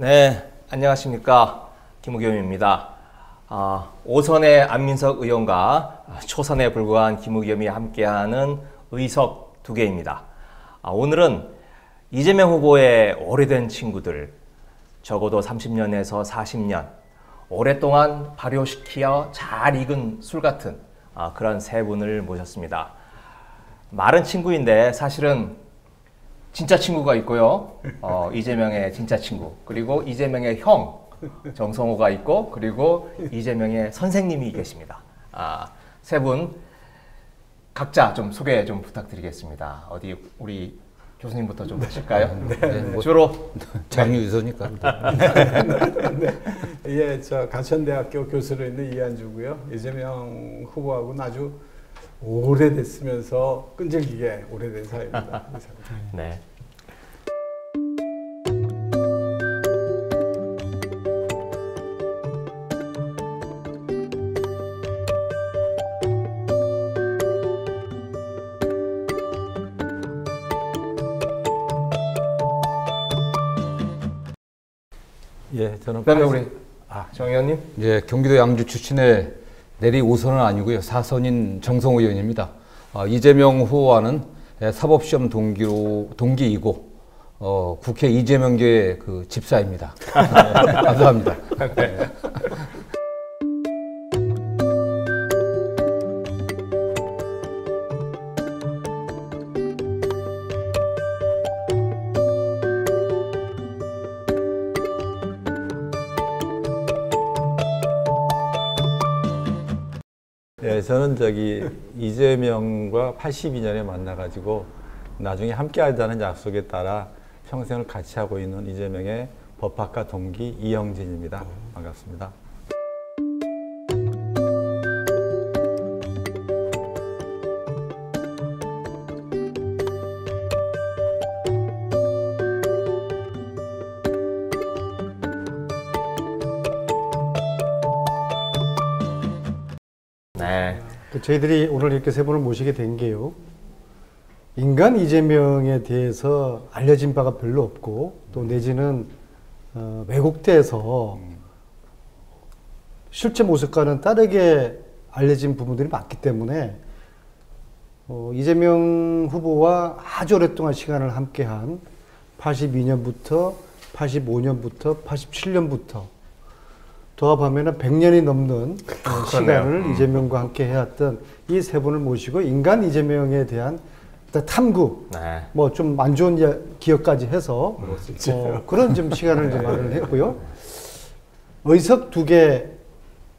네, 안녕하십니까. 김우겸입니다. 오선의 안민석 의원과 초선에 불과한 김우겸이 함께하는 의석 2개입니다. 오늘은 이재명 후보의 오래된 친구들, 적어도 30년에서 40년, 오랫동안 발효시키어 잘 익은 술 같은 그런 세 분을 모셨습니다. 말은 친구인데 사실은 진짜 친구가 있고요. 이재명의 진짜 친구, 그리고 이재명의 형 정성호가 있고, 그리고 이재명의 선생님이 계십니다. 세 분 각자 좀 소개 좀 부탁드리겠습니다. 어디 우리 교수님부터 좀 하실까요? 네, 뭐 주로 장유유서니까. 네. 예, 저 가천대학교 교수로 있는 이한주고요. 이재명 후보하고는 아주 오래됐으면서 끈질기게 오래된 사이입니다. 네. 예, 저는 그다음에 우리 정 의원님. 예, 경기도 양주 출신의 내리 5선은 아니고요, 4선인 정성호 의원입니다. 이재명 후보와는 사법시험 동기이고 국회 이재명교의 그 집사입니다. 네, 감사합니다. 네. 네, 저는 이재명과 82년에 만나가지고 나중에 함께하자는 약속에 따라 평생을 같이 하고 있는 이재명의 법학과 동기 이영진입니다. 반갑습니다. 네. 저희들이 오늘 이렇게 세 분을 모시게 된 게요, 인간 이재명에 대해서 알려진 바가 별로 없고, 또 내지는 왜곡돼서 실제 모습과는 다르게 알려진 부분들이 많기 때문에 이재명 후보와 아주 오랫동안 시간을 함께한 82년부터 85년부터 87년부터 도합하면 100년이 넘는 시간을 이재명과 함께 해왔던 이 세 분을 모시고 인간 이재명에 대한 탐구, 네. 뭐 좀 안 좋은 기억까지 해서 그런 좀 시간을 좀 마련을 했고요. 의석 2개,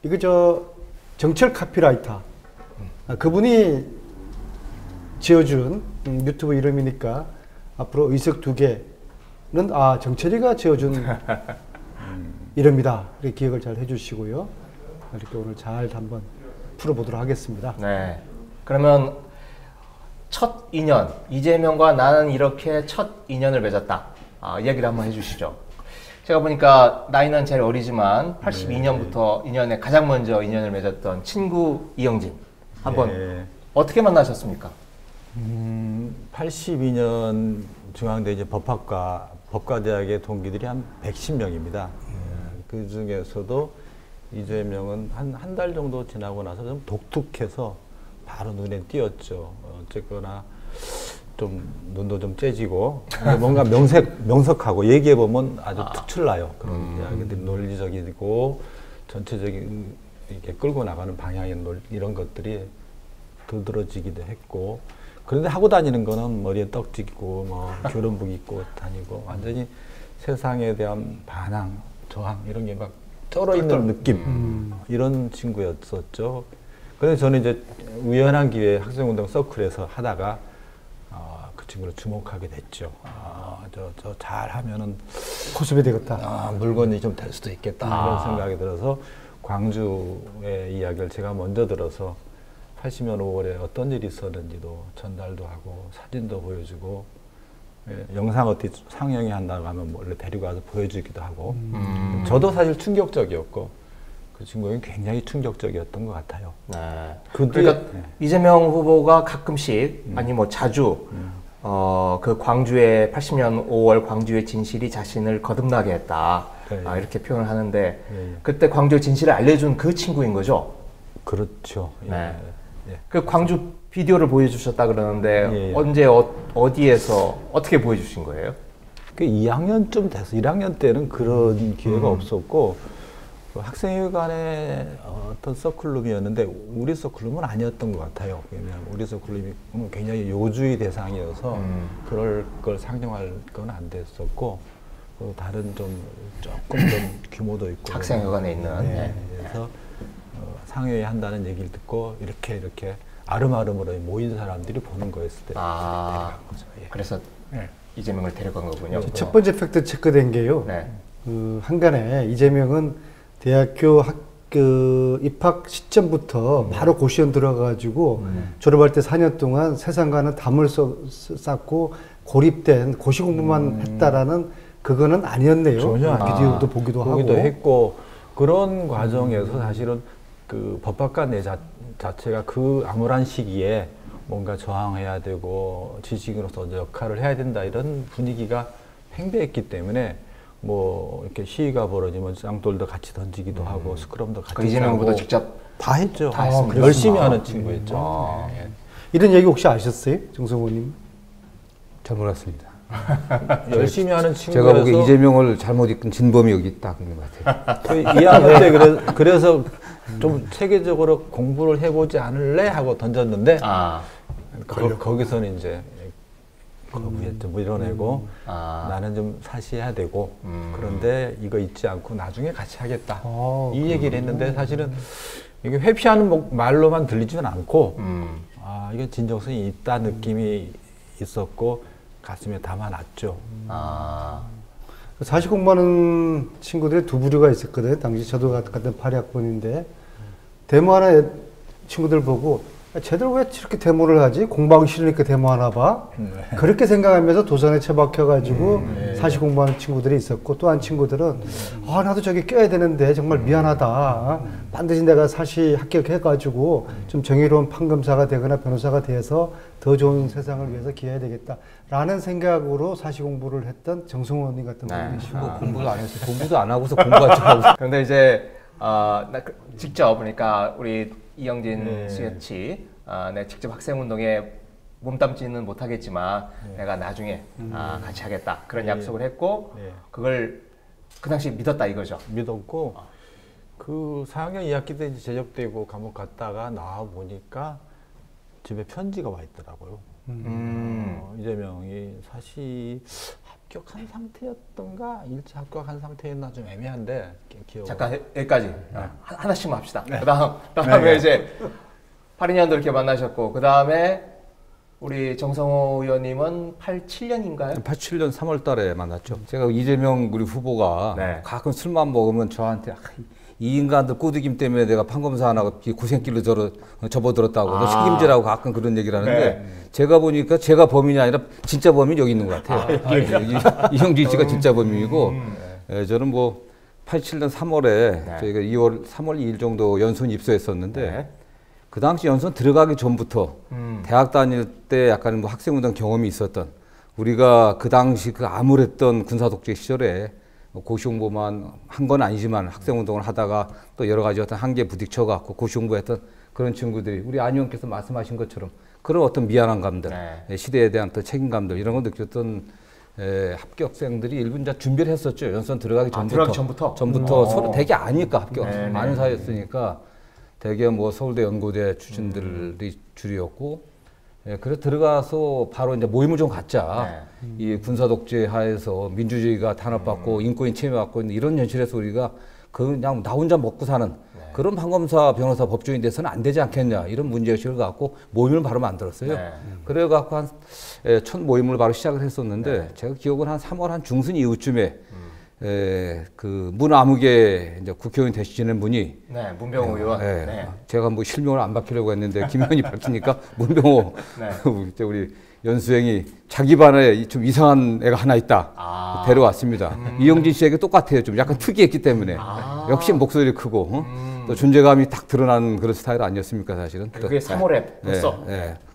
이거 정철 카피라이터, 그분이 지어준 유튜브 이름이니까 앞으로 의석 2개는 정철이가 지어준 이름이다. 이렇게 기억을 잘 해주시고요. 이렇게 오늘 잘 한번 풀어보도록 하겠습니다. 네. 그러면 첫 인연, 이재명과 나는 이렇게 첫 인연을 맺었다. 이야기를 한번 해주시죠. 제가 보니까 나이는 제일 어리지만 82년부터 인연에 가장 먼저 인연을 맺었던 친구 이영진. 한번 어떻게 만나셨습니까? 82년 중앙대 이제 법과대학의 동기들이 한 110명입니다. 그 중에서도 이재명은 한 달 정도 지나고 나서 좀 독특해서 바로 눈에 띄었죠. 어쨌거나 좀 눈도 좀 째지고 뭔가 명석하고 얘기해보면 아주 특출나요. 그런 이야기들이 논리적이고 전체적인 이렇게 끌고 나가는 방향의 이런 것들이 두드러지기도 했고, 그런데 하고 다니는 거는 머리에 떡지고 뭐 교련복 입고 다니고 완전히 세상에 대한 반항, 저항 이런 게 막 쩔어있는 느낌, 이런 친구였었죠. 그래서 저는 이제 우연한 기회에 학생운동 서클에서 하다가 그 친구를 주목하게 됐죠. 저 잘하면은 코스비 되겠다. 물건이 좀 될 수도 있겠다, 이런 생각이 들어서 광주의 이야기를 제가 먼저 들어서 80년 5월에 어떤 일이 있었는지도 전달도 하고 사진도 보여주고, 영상 어떻게 상영회 한다고 하면 원래 데리고 와서 보여주기도 하고, 저도 사실 충격적이었고 그 친구는 굉장히 충격적이었던 것 같아요. 네. 그러니까 이재명 후보가 가끔씩 아니 뭐 자주 그 광주의 80년 5월 광주의 진실이 자신을 거듭나게 했다. 네. 이렇게 표현을 하는데 예. 그때 광주의 진실을 알려준 그 친구인 거죠. 그렇죠. 예. 네. 예. 그 광주 비디오를 보여주셨다 그러는데 예, 예. 언제 어디에서 어떻게 보여주신 거예요? 그 2학년쯤 돼서 1학년 때는 그런 기회가 없었고 그 학생회관의 어떤 서클룸이었는데 우리 서클룸은 아니었던 것 같아요. 왜냐하면 우리 서클룸이 굉장히 요주의 대상이어서 그럴 걸 상정할 건 안 됐었고 다른 조금 좀 규모도 있고 학생회관에 있는. 네. 네. 그래서 상회에 한다는 얘기를 듣고 이렇게 아름아름으로 모인 사람들이 보는 거였을 때 데려간 거죠. 예. 그래서 네. 이재명을 데려간 거군요. 첫 번째 팩트 체크된 게요. 네. 그 한간에 이재명은 대학교 입학 시점부터 바로 고시원 들어가가지고 졸업할 때 4년 동안 세상과는 담을 쌓고 고립된 고시 공부만 했다라는 그거는 아니었네요. 전혀 아니죠. 비디오도 보기도 하고. 했고 그런 과정에서 사실은 그 법학과 내 자체가 그 암울한 시기에 뭔가 저항해야 되고 지식인으로서 역할을 해야 된다 이런 분위기가 팽배했기 때문에 뭐 이렇게 시위가 벌어지면 쌍돌도 같이 던지기도 하고 스크럼도 같이 그 이재명보다 짜고 직접 다 했죠. 다 했습니다. 열심히 하는 친구였죠. 아. 예. 이런 얘기 혹시 아셨어요? 정성호님? 잘 몰랐습니다. 열심히 하는 친구여서 제가 보기에 이재명을 잘못 이끈 진범이 여기 딱 있는 것 같아요. 그 2학년 때 그래서 좀 체계적으로 공부를 해보지 않을래 하고 던졌는데 거기서는 이제 거부했죠. 밀어내고 나는 좀 사시해야 되고 그런데 이거 잊지 않고 나중에 같이 하겠다 이 얘기를 했는데 사실은 이게 회피하는 말로만 들리지는 않고 이게 진정성이 있다 느낌이 있었고 가슴에 담아놨죠. 사시 공부하는 친구들이 두 부류가 있었거든요. 당시 저도 같은 8학번인데 데모하는 친구들 보고 쟤들 왜 저렇게 데모를 하지? 공부하기 싫으니까 데모하나 봐. 그렇게 생각하면서 도산에 처박혀가지고 사시 공부하는 친구들이 있었고 또 한 친구들은 나도 저기 껴야 되는데 정말 미안하다. 반드시 내가 사시 합격해가지고 좀 정의로운 판검사가 되거나 변호사가 돼서 더 좋은 세상을 위해서 기여해야 되겠다. 라는 생각으로 사시 공부를 했던 정성호 언니 같은 분이 계시고 공부도 안 했어요. 공부도 안 하고서 공부하지 하고. 그런데 이제 직접 그러니까 우리 이영진 씨같이 내 직접 학생운동에 몸담지는 못하겠지만 내가 나중에 같이 하겠다 그런 약속을 했고 그걸 그 당시 믿었다 이거죠. 믿었고 그 4학년 2학기 때 이제 제적되고 감옥 갔다가 나와 보니까 집에 편지가 와 있더라고요. 이재명이 사실 합격한 상태였던가 일찍 합격한 상태였나 좀 애매한데 기억. 잠깐 여기까지 하나씩만 합시다. 그다음에 이제 82년도 이렇게 만나셨고 그 다음에 우리 정성호 의원님은 87년인가요? 87년 3월 달에 만났죠. 제가 이재명 우리 후보가 가끔 술만 먹으면 저한테 이 인간들 꼬드김 때문에 내가 판검사 안 하고 고생길로 접어들었다고 너 책임지라고 가끔 그런 얘기를 하는데 제가 보니까 제가 범인이 아니라 진짜 범인이 여기 있는 것 같아요. 이형진 씨가 진짜 범인이고 저는 뭐 87년 3월에 저희가 3월 2일 정도 연수원 입소했었는데 그 당시 연수원 들어가기 전부터 대학 다닐 때 약간 뭐 학생운동 경험이 있었던 우리가 그 당시 그 암울했던 군사독재 시절에 고시공부만 한 건 아니지만 학생운동을 하다가 또 여러 가지 어떤 한계에 부딪혀갖고 고시공부했던 그런 친구들이 우리 안 의원께서 말씀하신 것처럼 그런 어떤 미안한 감들, 시대에 대한 또 책임감들 이런 거 느꼈던 합격생들이 일부 이제 준비를 했었죠. 연수원 들어가기 전부터 서로 되게 아니까 합격 아는 사이였으니까 되게 뭐 서울대 연고대 출신들이 줄이었고 그래서 들어가서 바로 이제 모임을 좀 갖자. 이 군사 독재 하에서 민주주의가 탄압받고 인권이 침해받고 있는 이런 현실에서 우리가 그냥 나 혼자 먹고 사는 그런 판검사, 변호사, 법조인 돼서는 안 되지 않겠냐 이런 문제의식을 갖고 모임을 바로 만들었어요. 그래갖고 첫 모임을 바로 시작을 했었는데 제가 기억은 한 3월 한 중순 이후쯤에 그 문아무개 이제 국회의원 되시는 분이 문병호 의원 제가 뭐 실명을 안 밝히려고 했는데 김 의원이 밝히니까 문병호 우리 연수생이 자기 반에 좀 이상한 애가 하나 있다 데려왔습니다. 이영진 씨에게 똑같아요. 좀 약간 특이했기 때문에 역시 목소리 크고 또 존재감이 딱 드러나는 그런 스타일 아니었습니까 사실은. 그게 3월에 벌써.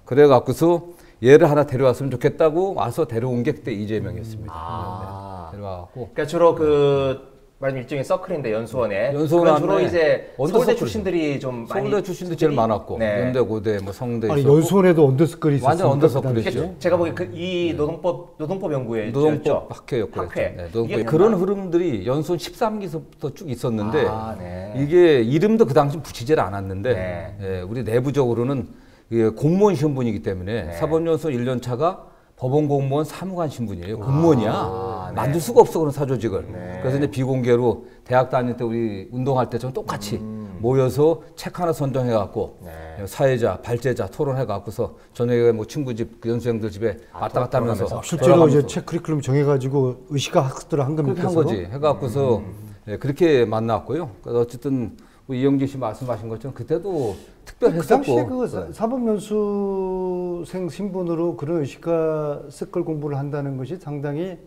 그래갖고서 얘를 하나 데려왔으면 좋겠다고 와서 데려온 게 그때 이재명이었습니다. 데려와갖고. 그러니까 주로 그 말하자면 일종의 서클인데 연수원에 연수원 주로 안에 이제 서울대 언더서클이죠. 출신들이 좀 많이 서울대 출신도 제일 많았고 네. 연대, 고대, 뭐 성대 아니, 있었고. 연수원에도 언더스클이 있었어요. 완전 언더서클이죠. 제가 보기에 이 노동법 연구회 노동법 학회였고 학회. 네, 노동법. 이게 그런 흐름들이 연수원 13기서부터 쭉 있었는데 네. 이게 이름도 그 당시 붙이질 않았는데 네. 예, 우리 내부적으로는 이게 공무원 시험분이기 때문에 네. 사법연수원 1년 차가 법원 공무원 사무관 신분이에요. 공무원이야. 네. 만들 수가 없어 그런 사조직을. 네. 그래서 이제 비공개로 대학 다닐 때 우리 운동할 때처럼 똑같이 모여서 책 하나 선정해갖고 네. 사회자, 발제자 토론해갖고서 저녁에 뭐 친구 집, 그 연수생들 집에 왔다 갔다 하면서 실제로 이제 책 커리큘럼 정해가지고 의식화 학습들을 한 그렇게 겁니까? 한 거지. 해갖고서 예, 그렇게 만났고요. 그래서 어쨌든 우리 이영기 씨 말씀하신 것처럼 그때도 특별했었고. 그 당시에 그 사법연수생 신분으로 그런 의식화 스클 공부를 한다는 것이 상당히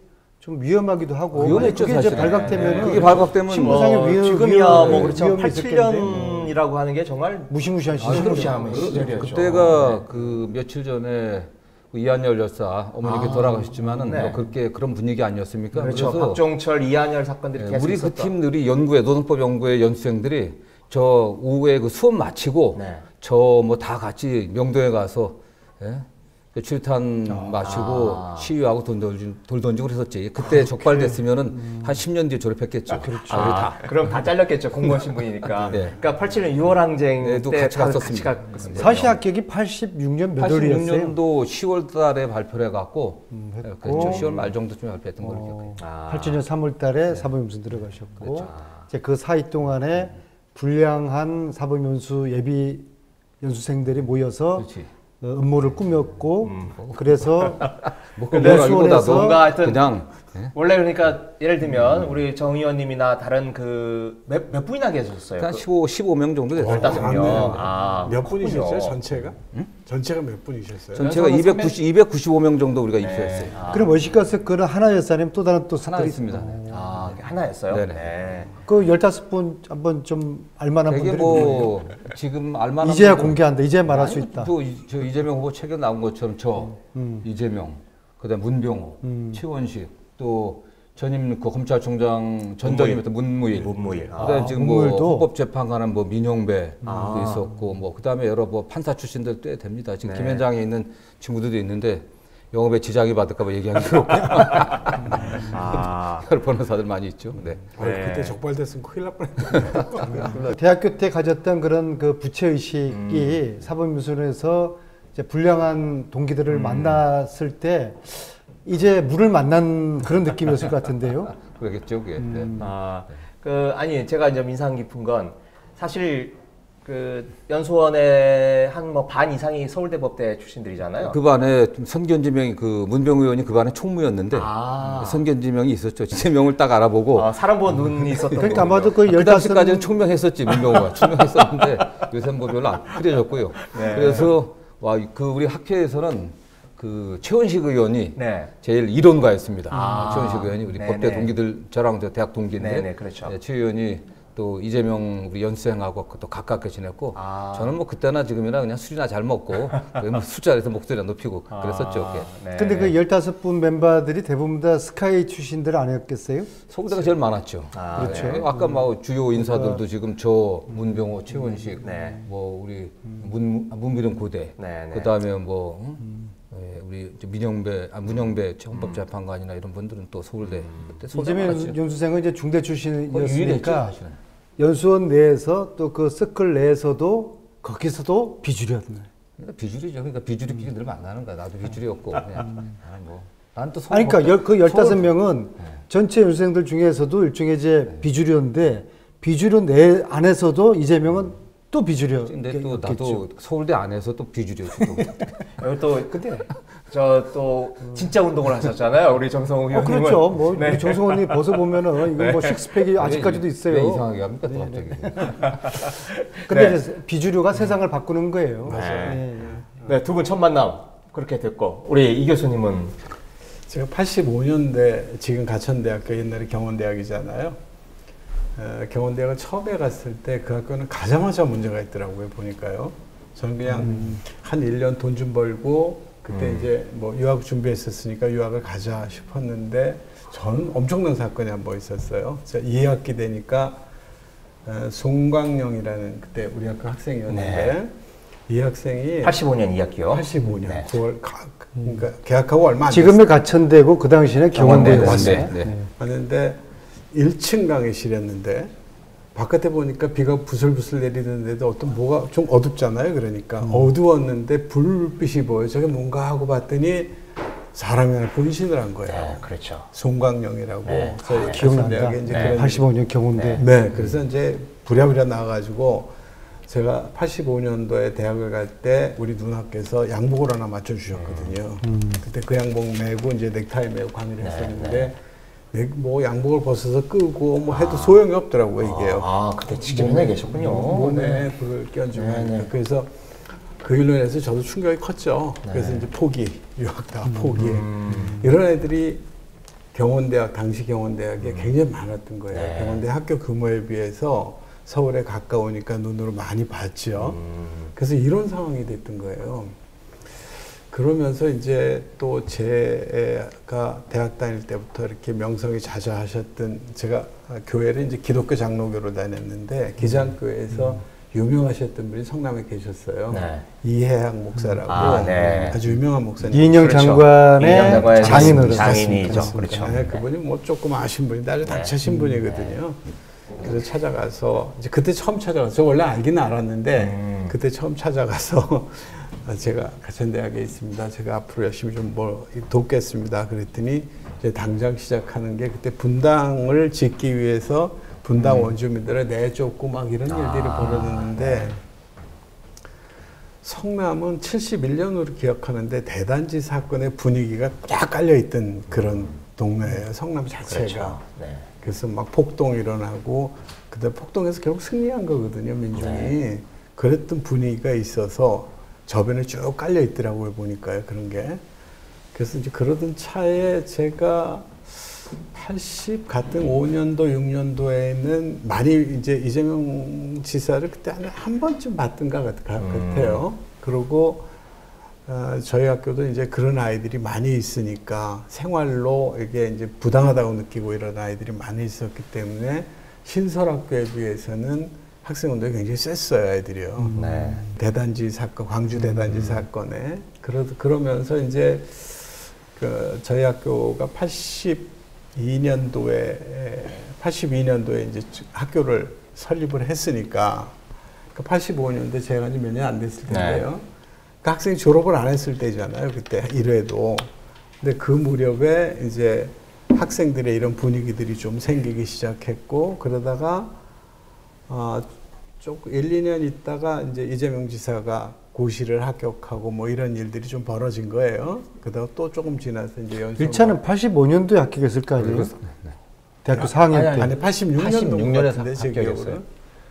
좀 위험하기도 하고 위험했죠, 그게 이제 사실은. 발각되면 그게 발각되면 신분상의 지금이야 뭐 그렇죠. 위험이 있을 텐데. 87년이라고 하는 게 정말 무시무시한 무시무시한 시절이었죠. 그때가 그 며칠 전에 그 이한열 열사 어머니께 돌아가셨지만은 네. 뭐 그렇게 그런 분위기 아니었습니까? 그렇죠. 그래서 박종철, 이한열 사건들이 계속 우리 있었던. 그 팀들이 연구회 노동법 연구회 연수생들이 저 오후에 그 수업 마치고 네. 저 뭐 다 같이 명동에 가서 예? 출탄 마시고 시위하고 돌 던지고 그랬었지. 그때 적발됐으면은 한 10년 뒤에 졸업했겠죠. 그렇죠. 우리 다. 그럼 다 잘렸겠죠. 공무원 신분이니까. 네. 그러니까 87년 6월 항쟁 네, 또 때 같이 갔었습니다. 갔습니다. 사시 합격이 86년 몇 월이었어요? 86년도 10월 달에 발표를 해갖고 했고. 그렇죠. 10월 말 정도쯤에 발표했던 걸로 기억해요. 87년 3월 달에 사법연수 들어가셨고 이제 그 사이 동안에 불량한 사법연수 예비 연수생들이 모여서 그렇지. 음모를 꾸몄고 그래서 뭐 연수원에서 뭔가 하여튼 그냥 예? 원래 그러니까 예를 들면 우리 정 의원님이나 다른 그 몇 분이나 계셨어요? 한 15명 정도 됐어요. 15명. 몇 분이셨어요? 전체가? 전체가 몇 분이셨어요? 전체가 295명 정도 우리가 입소했어요. 그럼 의식화 스클은 하나였어요? 아니면 또 다른 또 하나 스클이 있습니다. 하나였어요? 네네. 네. 그 15분 한번 좀 알만한 되게 분들이 뭐 지금 알만한 이제야 분들은- 공개한다. 이제야 말할 수 아니, 있다. 저 이재명 후보 책에 나온 것처럼 이재명, 그다음 문병호, 최원식, 또 전임 그 검찰총장 전전임했던 문무일, 그다음 지금 뭐 문무일도? 헌법재판관은 뭐 민용배 도 있었고 뭐 그다음에 여러 뭐 판사 출신들 꽤 됩니다. 지금 김현장에 있는 친구들도 있는데 영업에 지장이 받을까봐 얘기하기 그렇고 여러 변호사들 많이 있죠. 네. 그때 적발됐으면 큰일 날 뻔했다. 대학교 때 가졌던 그런 그 부채 의식이 사법연수원에서 이제 불량한 동기들을 만났을 때 이제 물을 만난 그런 느낌이었을 것 같은데요. 그러겠죠, 그게. 네. 아니 제가 이제 인상 깊은 건 사실 그 연수원의 한 뭐 반 이상이 서울대 법대 출신들이잖아요. 그 반에 선견지명이 그 문병우 의원이 그 반에 총무였는데 선견지명이 있었죠. 지명을 딱 알아보고 사람 보는 눈이 있었던 그러니까 거군요. 아마도 그 그 당시까지는 15 총명했었지 문병우가 총명했었는데 요새 뭐 별로 안 흐려졌고요. 네. 그래서 그 우리 학회에서는 그 최원식 의원이 네. 제일 이론가였습니다. 최원식 의원이 우리 네네. 법대 동기들 저랑 저 대학 동기인데 네네, 그렇죠. 최 의원이 또 이재명 우리 연수생하고 또 가깝게 지냈고 저는 뭐 그때나 지금이나 그냥 술이나 잘 먹고 뭐 술자리에서 목소리 높이고 그랬었죠. 그게. 네. 근데 그 15분 멤버들이 대부분 다 스카이 출신들 아니었겠어요? 서울대가 제일 많았죠. 그렇죠. 네. 아까 뭐 주요 인사들도 지금 저 문병호, 최원식, 네. 뭐 우리 문비동 고대, 네, 네. 그다음에 뭐 우리 문영배 헌법재판관이나 이런 분들은 또 서울대 그때 서울대 이재명 많았죠. 연수생은 이제 중대 거의 유일했죠, 출신이었으니까 사실은. 연수원 내에서 또 그 서클 내에서도 거기서도 비주류였네. 그러니까 비주류죠. 그러니까 비주류끼리 늘 만나는 거야. 나도 비주류였고 그냥 난 또 아니 그러니까 그 15명은 전체 연수생들 중에서도 일종의 이제 비주류인데 비주류 내 안에서도 이재명은 또 비주류. 근데 또 나도 서울대 안에서 또 비주류였죠. 여기 또 근데 저 또 진짜 운동을 하셨잖아요. 우리 정성호 의원님은. 그렇죠. 뭐 우리 정성원이 벗어 보면은 이거 뭐 식스팩이 아직까지도 있어요. 왜 이상하게 합니까 또 갑자기. 근데 네. 이제 비주류가 세상을 바꾸는 거예요. 네, 두 분 첫 만남 그렇게 됐고 우리 이 교수님은 제가 85년대 지금 가천대학교 옛날에 경원대학이잖아요. 경원대학을 처음에 갔을 때 그 학교는 가자마자 문제가 있더라고요. 보니까요. 저는 그냥 한 1년 돈 좀 벌고 그때 이제 뭐 유학 준비했었으니까 유학을 가자 싶었는데 저는 엄청난 사건이 한 번 있었어요. 제가 2학기 되니까 송광영이라는 그때 우리 학교 학생이었는데 이 학생이 85년 2학기요. 85년 네. 9월 그러니까 개학하고 얼마 안 지금의 가천대고 그 당시에는 경원대였어요. 왔는데 1층 강의실이었는데 바깥에 보니까 비가 부슬부슬 내리는데도 어떤 뭐가 좀 어둡잖아요. 그러니까 어두웠는데 불빛이 보여. 저게 뭔가 하고 봤더니 사람이 하나 분신을 한 거예요. 네, 그렇죠. 송광영이라고. 네. 저희 기억난다. 이제 네. 85년 경운대. 네, 그래서 이제 부랴부랴 나와가지고 제가 85년도에 대학을 갈 때 우리 누나께서 양복을 하나 맞춰주셨거든요. 그때 그 양복 메고 이제 넥타이 메고 강의를 했었는데 뭐 양복을 벗어서 끄고 뭐 해도 소용이 없더라고요, 이게요. 그때 직접 현장에 계셨군요. 몸에 불을 껴주고 하니까. 그래서 그 일로 인해서 저도 충격이 컸죠. 그래서 이제 포기, 유학 다 포기. 이런 애들이 경원대학, 당시 경원대학에 굉장히 많았던 거예요. 경원대 학교 규모에 비해서 서울에 가까우니까 눈으로 많이 봤죠. 그래서 이런 상황이 됐던 거예요. 그러면서 이제 또 제가 대학 다닐 때부터 이렇게 명성이 자자하셨던 제가 교회를 이제 기독교 장로교로 다녔는데 기장교회에서 유명하셨던 분이 성남에 계셨어요. 네. 이해학 목사라고 아주 유명한 목사님. 이인영 장관의 장인으로 장인이죠. 그렇죠. 네, 그분이 뭐 조금 아신 분인데 아주 다치신 분이거든요. 그래서 찾아가서 이제 그때 처음 찾아가서 저 원래 알기는 알았는데 그때 처음 찾아가서 제가 가천대학에 있습니다. 제가 앞으로 열심히 좀 뭐 돕겠습니다. 그랬더니 이제 당장 시작하는 게 그때 분당을 짓기 위해서 분당 원주민들을 내쫓고 막 이런 일들이 벌어졌는데 성남은 71년으로 기억하는데 대단지 사건의 분위기가 쫙 깔려있던 그런 동네예요. 성남 자체가. 그렇죠. 네. 그래서 막 폭동 일어나고 그다음 폭동에서 결국 승리한 거거든요, 민중이. 그랬던 분위기가 있어서 저변에 쭉 깔려 있더라고요, 보니까요, 그런 게. 그래서 이제 그러던 차에 제가 85년도, 6년도에는 많이 이제 이재명 지사를 그때 한 번쯤 봤던 것 같아요. 그리고 저희 학교도 이제 그런 아이들이 많이 있으니까 생활로 이게 이제 부당하다고 느끼고 이런 아이들이 많이 있었기 때문에 신설학교에 비해서는 학생운동이 굉장히 셌어요, 아이들이요. 대단지 사건, 광주 대단지 사건에. 그러면서 이제 저희 학교가 82년도에 이제 학교를 설립을 했으니까 85년대 제가 이제 몇 년 안 됐을 텐데요. 그 학생이 졸업을 안 했을 때잖아요, 그때 1회도. 근데 그 무렵에 이제 학생들의 이런 분위기들이 좀 생기기 시작했고, 그러다가 조금 1, 2년 있다가 이제 이재명 지사가 고시를 합격하고 뭐 이런 일들이 좀 벌어진 거예요. 그러다가 또 조금 지나서 이제 1차는 85년도에 합격했을 거 아니에요? 대학교 4학년 때. 아니 86년도 같은데 제 기억으로.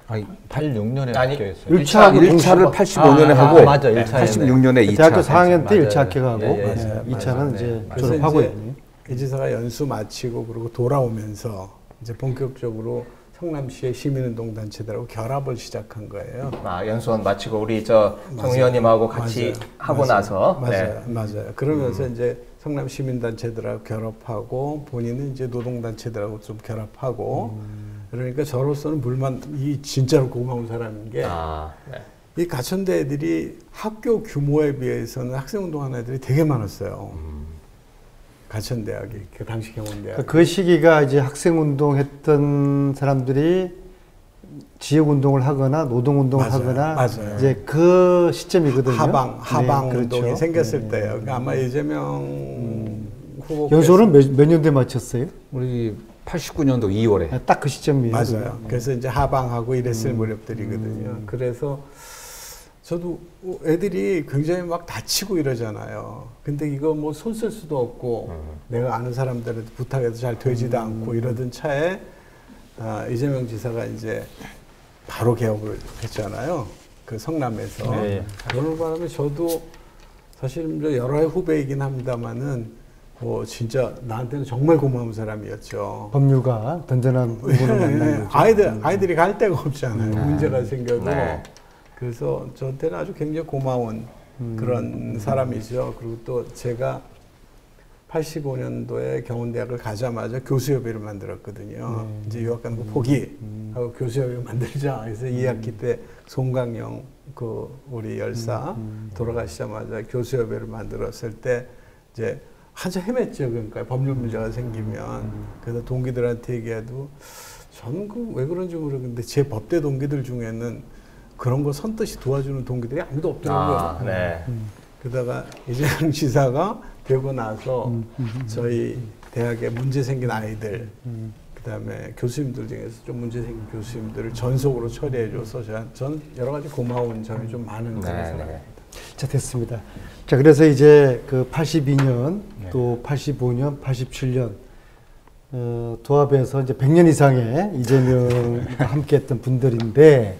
아니 86년에 합격했어요. 1차를 85년에 하고 맞아. 86년에 2차. 대학교 4학년 때 1차 합격하고 맞아요. 2차는 이제 졸업하고 있네요. 이 지사가 연수 마치고 그리고 돌아오면서 이제 본격적으로 성남시의 시민운동 단체들하고 결합을 시작한 거예요. 연수원 마치고 우리 정 의원님하고 같이 하고 나서. 맞아요. 그러면서 이제 성남 시민단체들하고 결합하고 본인은 이제 노동단체들하고 좀 결합하고 그러니까 저로서는 이 진짜로 고마운 사람인 게 이 가천대 애들이 학교 규모에 비해서는 학생운동하는 애들이 되게 많았어요. 가천대학이 그 당시 경원대학. 그 시기가 이제 학생운동 했던 사람들이 지역운동을 하거나 노동운동을 하거나 맞아요. 이제 그 시점이거든요. 하방 네, 운동이 그렇죠. 생겼을 때예요. 그러니까 아마 이재명 후보 연수원은 몇 년도에 마쳤어요? 우리 89년도 2월에. 딱 그 시점이에요. 맞아요. 그래서 이제 하방하고 이랬을 무렵들이거든요. 그래서 저도 애들이 굉장히 막 다치고 이러잖아요. 근데 이거 뭐 손 쓸 수도 없고 내가 아는 사람들한테 부탁해도 잘 되지도 않고 이러던 차에 이재명 지사가 이제 바로 개업을 했잖아요. 그 성남에서. 그런 바람에 저도 사실 여러 해 후배이긴 합니다만은 뭐 진짜 나한테는 정말 고마운 사람이었죠. 법률가 든든한 분을 만난 거죠. 아이들이 갈 데가 없잖아요. 문제가 생겨도. 그래서 저한테는 아주 굉장히 고마운 그런 사람이죠. 그리고 또 제가 85년도에 경운대학을 가자마자 교수협의를 만들었거든요. 이제 유학 가는 거 포기하고 교수협의 만들자. 그래서 2학기 때 송강영 우리 열사 돌아가시자마자 교수협의를 만들었을 때 이제 한참 헤맸죠. 그러니까 법률 문제가 생기면 그래서 동기들한테 얘기해도 저는 왜 그런지 모르겠는데 제 법대 동기들 중에는 그런 거 선뜻이 도와주는 동기들이 아무도 없더라고요. 네. 그러다가 이재명 지사가 되고 나서 저희 대학에 문제 생긴 아이들 그다음에 교수님들 중에서 좀 문제 생긴 교수님들을 전속으로 처리해줘서 전 여러 가지 고마운 점이 좀 많은 그런 사람입니다. 자, 됐습니다. 자, 그래서 이제 그 82년 또 85년, 87년 도합에서 이제 100년 이상의 이재명과 함께했던 분들인데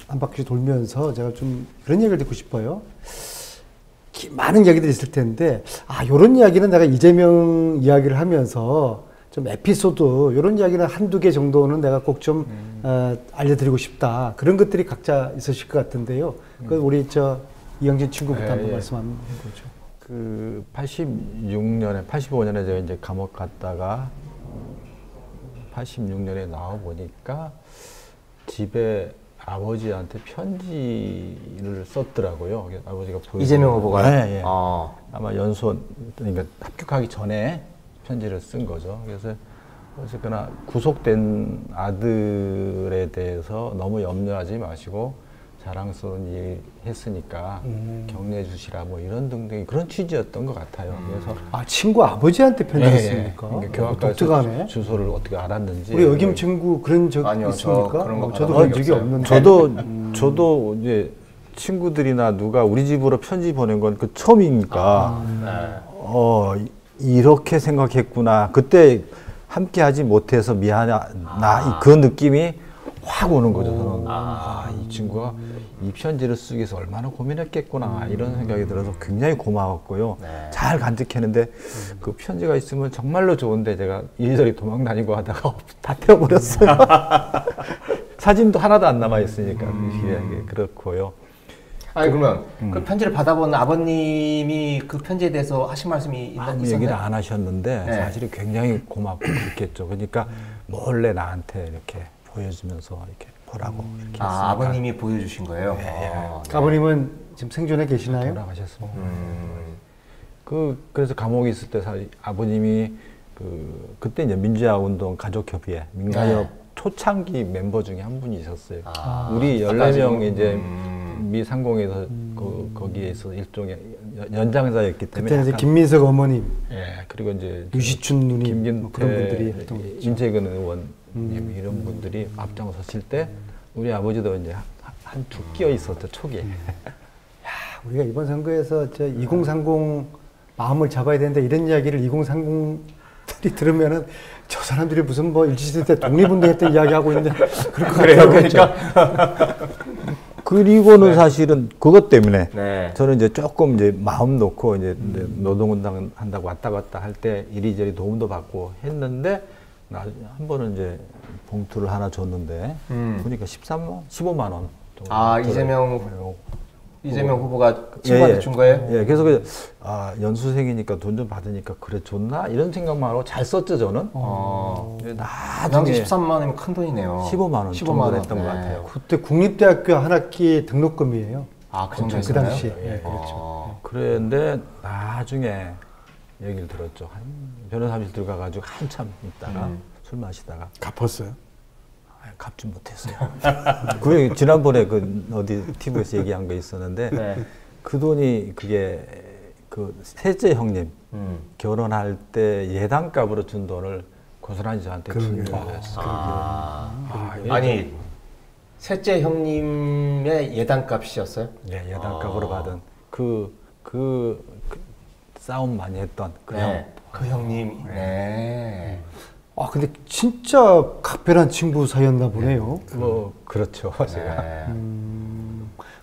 한 바퀴 돌면서 제가 좀 그런 얘기를 듣고 싶어요. 많은 이야기들이 있을 텐데 요런 이야기는 내가 이재명 이야기를 하면서 좀 에피소드 이런 이야기는 한두 개 정도는 내가 꼭 좀 알려드리고 싶다. 그런 것들이 각자 있으실 것 같은데요. 그 우리 이영진 친구부터 한번 말씀 한번 해보죠. 그 85년에 제가 이제 감옥 갔다가 86년에 나와 보니까 집에 아버지한테 편지를 썼더라고요. 아버지가 이재명 후보가 네, 예. 아마 연수원 그러니까 합격하기 전에 편지를 쓴 거죠. 그래서 어쨌거나 구속된 아들에 대해서 너무 염려하지 마시고 자랑스러운 일 했으니까 격려해 주시라 뭐 이런 등등의 그런 취지였던 것 같아요. 그래서 친구 아버지한테 편지를 씁니까? 그러니까 교학과에서 주소를 어떻게 알았는지. 우리 여김 친구 그런 적 아니요, 있습니까? 그런 거 저도 그런 적이 없는데. 저도 이제 친구들이나 누가 우리 집으로 편지 보낸 건 그 처음이니까 이렇게 생각했구나. 그때 함께하지 못해서 미안하다. 그 느낌이 확 오는 거죠. 저는 이 친구가 이 편지를 쓰기 위해서 얼마나 고민했겠구나 이런 생각이 들어서 굉장히 고마웠고요. 잘 간직했는데 그 편지가 있으면 정말로 좋은데 제가 이리저리 도망 다니고 하다가 다 태워버렸어요. 사진도 하나도 안 남아 있으니까 그렇고요. 그러면 그 편지를 받아본 아버님이 그 편지에 대해서 하신 말씀이 아무 얘기를 안 하셨는데 사실 굉장히 고맙고 그렇겠죠. 그러니까 몰래 나한테 이렇게 보여주면서 이렇게 보라고 이렇게 했으니까. 아버님이 보여주신 거예요? 아버님은 지금 생존해 계시나요? 돌아가셨습니다. 그래서 감옥에 있을 때 사실 아버님이 그때 이제 민주화 운동 가족협의회 민가협 초창기 멤버 중에 한 분이 있었어요. 우리 14명 이제 미 상공에서 거기에서 일종의 연장자였기 때문에. 그때 이제 김민석 어머님, 그리고 이제 유시춘 누님, 김균태, 그런 분들이 했던 거죠. 인재근 의원 이런 분들이 앞장섰을 때 우리 아버지도 이제 한 툭 끼어 있었죠 초기에. 우리가 이번 선거에서 2030 마음을 잡아야 되는데 이런 이야기를 2030들이 들으면은 저 사람들이 무슨 일제시대 때 독립운동했던 이야기 하고 있는데 그래요, 그러니까. 그리고는 사실은 그것 때문에 저는 이제 조금 이제 마음 놓고 이제 노동운동 한다고 왔다 갔다 할 때 이리저리 도움도 받고 했는데 한 번은 이제 봉투를 하나 줬는데 보니까 15만 원. 이재명 후보가 친구한테 준 거예요? 그래서 연수생이니까 돈 좀 받으니까 그래 줬나 이런 생각만 하고 잘 썼죠 저는. 나중에 13만 원이면 큰 돈이네요. 15만 원 정도 했던 것 같아요. 그때 국립대학교 한 학기 등록금이에요. 그 정도 그 당시에. 그렇죠. 그런데 나중에 얘기를 들었죠. 변호사실 들어가가지고 한참 있다가 술 마시다가 갚았어요? 갚지 못했어요. 그 지난번에 어디 TV에서 얘기한 거 있었는데 그 돈이 그게 그 셋째 형님 결혼할 때 예단값으로 준 돈을 고스란히 저한테 준 거였어요. 아니 셋째 형님의 예단값이었어요? 네, 예단값으로 받은 그 싸움 많이 했던 그 형. 그 형님. 근데 진짜 각별한 친구 사이였나 보네요. 그렇죠. 제가.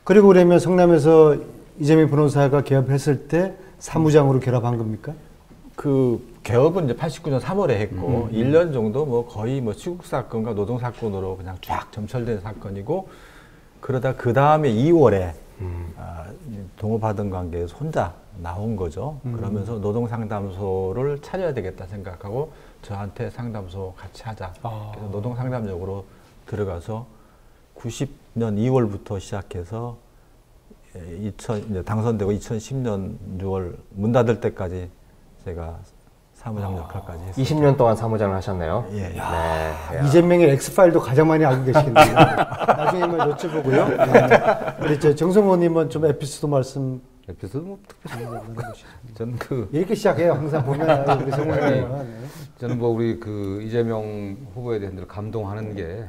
그리고 그러면 성남에서 이재명 변호사가 개업했을 때 사무장으로 결합한 겁니까? 그 개업은 이제 89년 3월에 했고 1년 정도 거의 시국 사건과 노동 사건으로 그냥 쫙 점철된 사건이고 그러다 그 다음에 2월에 동업하던 관계에서 혼자 나온 거죠. 그러면서 노동상담소를 차려야 되겠다 생각하고 저한테 상담소 같이 하자. 그래서 노동상담역으로 들어가서 90년 2월부터 시작해서 이제 당선되고 2010년 6월 문 닫을 때까지 제가 사무장 역할까지 했어요. 20년 동안 사무장을 하셨네요. 예. 네. 이재명의 X파일도 가장 많이 알고 계시겠네요. 나중에 한번 여쭤보고요. 네. 우리 정성호님은 좀 에피소드 말씀. 에피소드 뭐 저는 이렇게 시작해요. 항상 보면 우리 성호님은. 저는 뭐 우리 그 이재명 후보에 대한 감동하는 게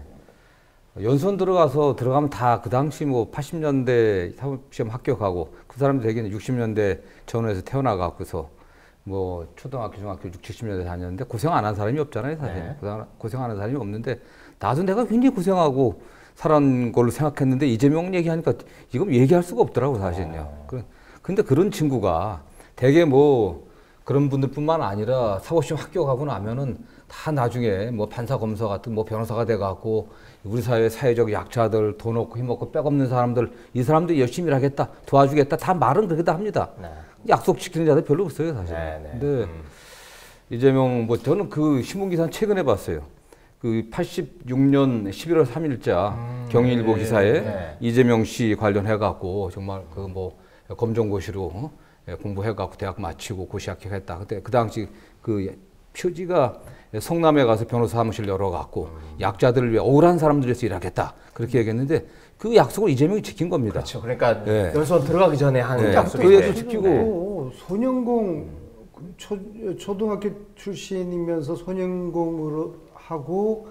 연수원 들어가면 다 그 당시 뭐 80년대 사법시험 합격하고 그 사람들 대개는 60년대 전후에서 태어나갖고서 뭐 초등학교, 중학교 60, 70년대 다녔는데 고생 안 한 사람이 없잖아요, 사실. 네. 고생 안 한 사람이 없는데 나도 내가 굉장히 고생하고 살아온 걸로 생각했는데 이재명 얘기하니까 이건 얘기할 수가 없더라고, 사실은요. 근데 그런 친구가 되게 뭐 그런 분들뿐만 아니라 사법시험 합격하고 나면은 다 나중에 뭐 판사, 검사 같은 뭐 변호사가 돼갖고 우리 사회 사회적 약자들, 돈 없고 힘 없고 빽 없는 사람들 이 사람들이 열심히 하겠다, 도와주겠다 다 말은 그렇게 다 합니다. 네. 약속 지키는 자들 별로 없어요, 사실. 근데 이재명 뭐 저는 그 신문기사 최근에 봤어요. 그 86년 11월 3일자 경인일보 기사에 이재명 씨 관련해갖고 정말 그 뭐 검정고시로 공부해갖고 대학 마치고 고시 합격했다. 그때 그 당시 그 표지가 성남에 가서 변호사 사무실 열어갖고 약자들을 위해 억울한 사람들을 위해서 일하겠다. 그렇게 얘기했는데 그 약속을 이재명이 지킨 겁니다. 그렇죠. 그러니까 연수원 들어가기 전에 한 약속이 그 약속 지키고 소년공 초등학교 출신이면서 소년공으로 하고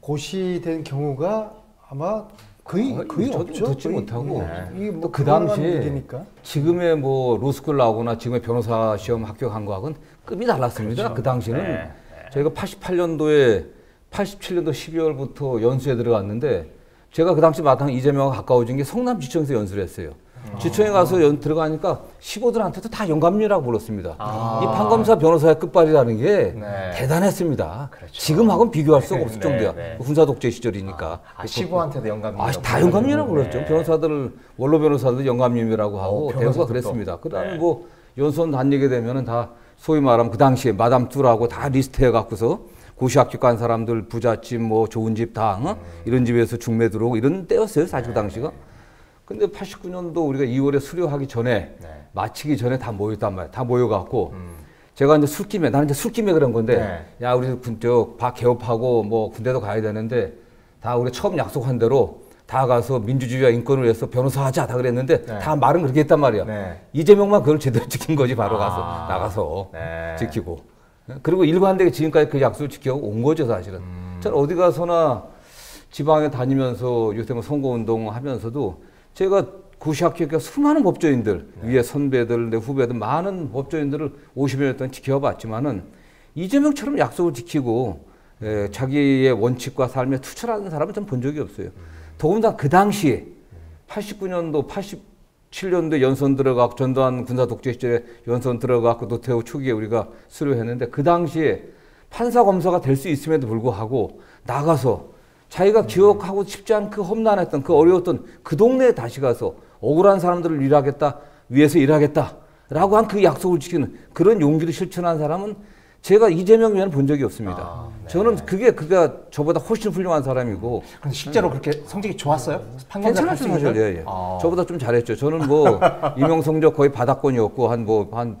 고시된 경우가 아마 거의 없죠. 듣지 못하고 이게 뭐 또 그 당시에 일이니까. 지금의 뭐 로스쿨 나오거나 지금의 변호사 시험 합격한 거하고는 급이 달랐습니다. 그렇죠. 그 당시는 저희가 88년도에 87년도 12월부터 연수에 들어갔는데 제가 그 당시 마땅 이재명과 가까워진 게 성남지청에서 연수를 했어요. 지청에 가서 들어가니까 15들한테도 다 영감님이라고 불렀습니다. 이 판검사 변호사의 끝발이라는 게 대단했습니다. 그렇죠. 지금하고는 비교할 수가 없을 네, 정도야. 네. 군사 독재 시절이니까. 시부한테도 영감님. 다 영감님이라고 불렀죠. 변호사들을 원로 변호사들 영감님이라고 하고 대부가 변호사들도. 그랬습니다. 그다음에 뭐 연수원 다니게 되면은 다 소위 말하면 그 당시에 마담 뚜라고 다 리스트해 갖고서 고시 합격한 사람들 부잣집 뭐 좋은 집 다 이런 집에서 중매 들어오고 이런 때였어요, 사실 그 당시가. 근데 89년도 우리가 2월에 수료하기 전에 마치기 전에 다 모였단 말이에요. 다 모여갖고 제가 이제 술김에 나는 이제 술김에 그런 건데 야 우리 개업하고 뭐 군대도 가야 되는데 다 우리 처음 약속한 대로 다 가서 민주주의와 인권을 위해서 변호사하자 다 그랬는데 다 말은 그렇게 했단 말이야. 이재명만 그걸 제대로 지킨 거지 바로 가서 나가서 지키고. 그리고 일관되게 지금까지 그 약속을 지켜온 거죠 사실은. 저는 어디 가서나 지방에 다니면서 요새 뭐 선거운동 하면서도 제가 고시 합격한 수많은 법조인들 위에 선배들 내 후배들 많은 법조인들을 50여 년 동안 지켜봤지만은 이재명처럼 약속을 지키고 자기의 원칙과 삶에 투철하는 사람은 전 본 적이 없어요. 더군다나 그 당시에 89년도 87년도 연수원 들어가고 전두환 군사 독재 시절에 연수원 들어가고 노태우 초기에 우리가 수료했는데 그 당시에 판사 검사가 될 수 있음에도 불구하고 나가서 자기가 기억하고 싶지 않은 그 험난했던 그 어려웠던 그 동네에 다시 가서 억울한 사람들을 위해서 일하겠다라고 한 그 약속을 지키는 그런 용기를 실천한 사람은 제가 이재명 외에는 본 적이 없습니다. 저는 그가 저보다 훨씬 훌륭한 사람이고. 근데 실제로 그렇게 성적이 좋았어요? 괜찮았죠, 사실. 예. 저보다 좀 잘했죠. 저는 뭐 임용 성적 거의 바닥권이었고 한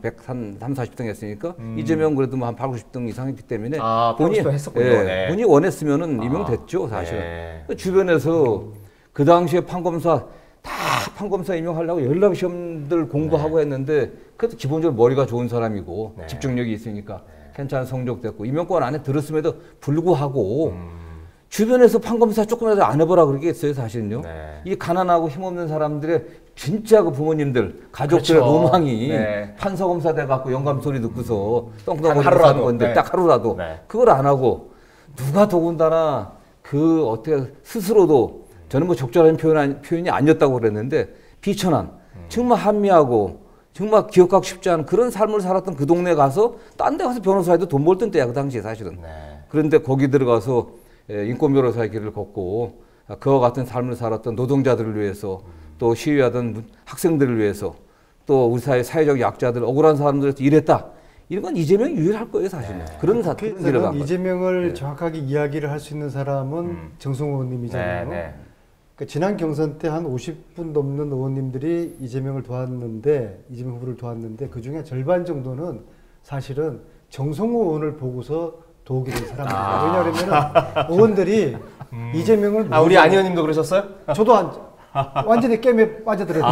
130, 40등 했으니까 이재명 그래도 뭐 한 8, 90등 이상 했기 때문에 본인이 했었군요. 본인이 원했으면은 임용됐죠, 사실은. 주변에서 그 당시에 판검사 임용하려고 연락 시험들 공부하고 했는데 그래도 기본적으로 머리가 좋은 사람이고 집중력이 있으니까 괜찮은 성적 됐고 임용권 안에 들었음에도 불구하고 주변에서 판검사 조금이라도 안 해보라 그러겠어요, 사실은요. 이 가난하고 힘없는 사람들의 진짜 그 부모님들, 가족들의 로망이 판사 검사 돼갖고 영감 소리 듣고서 똥똥 하는 건데 딱 하루라도 그걸 안 하고 누가 더군다나 그 어떻게 스스로도 저는 뭐 적절한 표현이 아니었다고 그랬는데 비천한 정말 한미하고 정말 기억하고 싶지 않은 그런 삶을 살았던 그 동네에 가서 딴 데 가서 변호사해도 돈 벌던 때야 그 당시에 사실은. 그런데 거기 들어가서 인권 변호사의 길을 걷고 그와 같은 삶을 살았던 노동자들을 위해서 또 시위하던 학생들을 위해서 또 우리 사회 사회적 약자들 억울한 사람들에서 일했다. 이런 건 이재명이 유일할 거예요, 사실은. 네. 그런 그래서 이재명을 정확하게 이야기를 할 수 있는 사람은 정성호 의원님이잖아요. 그러니까 지난 경선 때 한 50분 넘는 의원님들이 이재명 후보를 도왔는데 그 중에 절반 정도는 사실은 정성호 의원을 보고서 도우게 된 사람입니다. 왜냐하면 의원들이 이재명을 우리 안 의원님도 그러셨어요? 저도 완전히 게임에 빠져들었죠.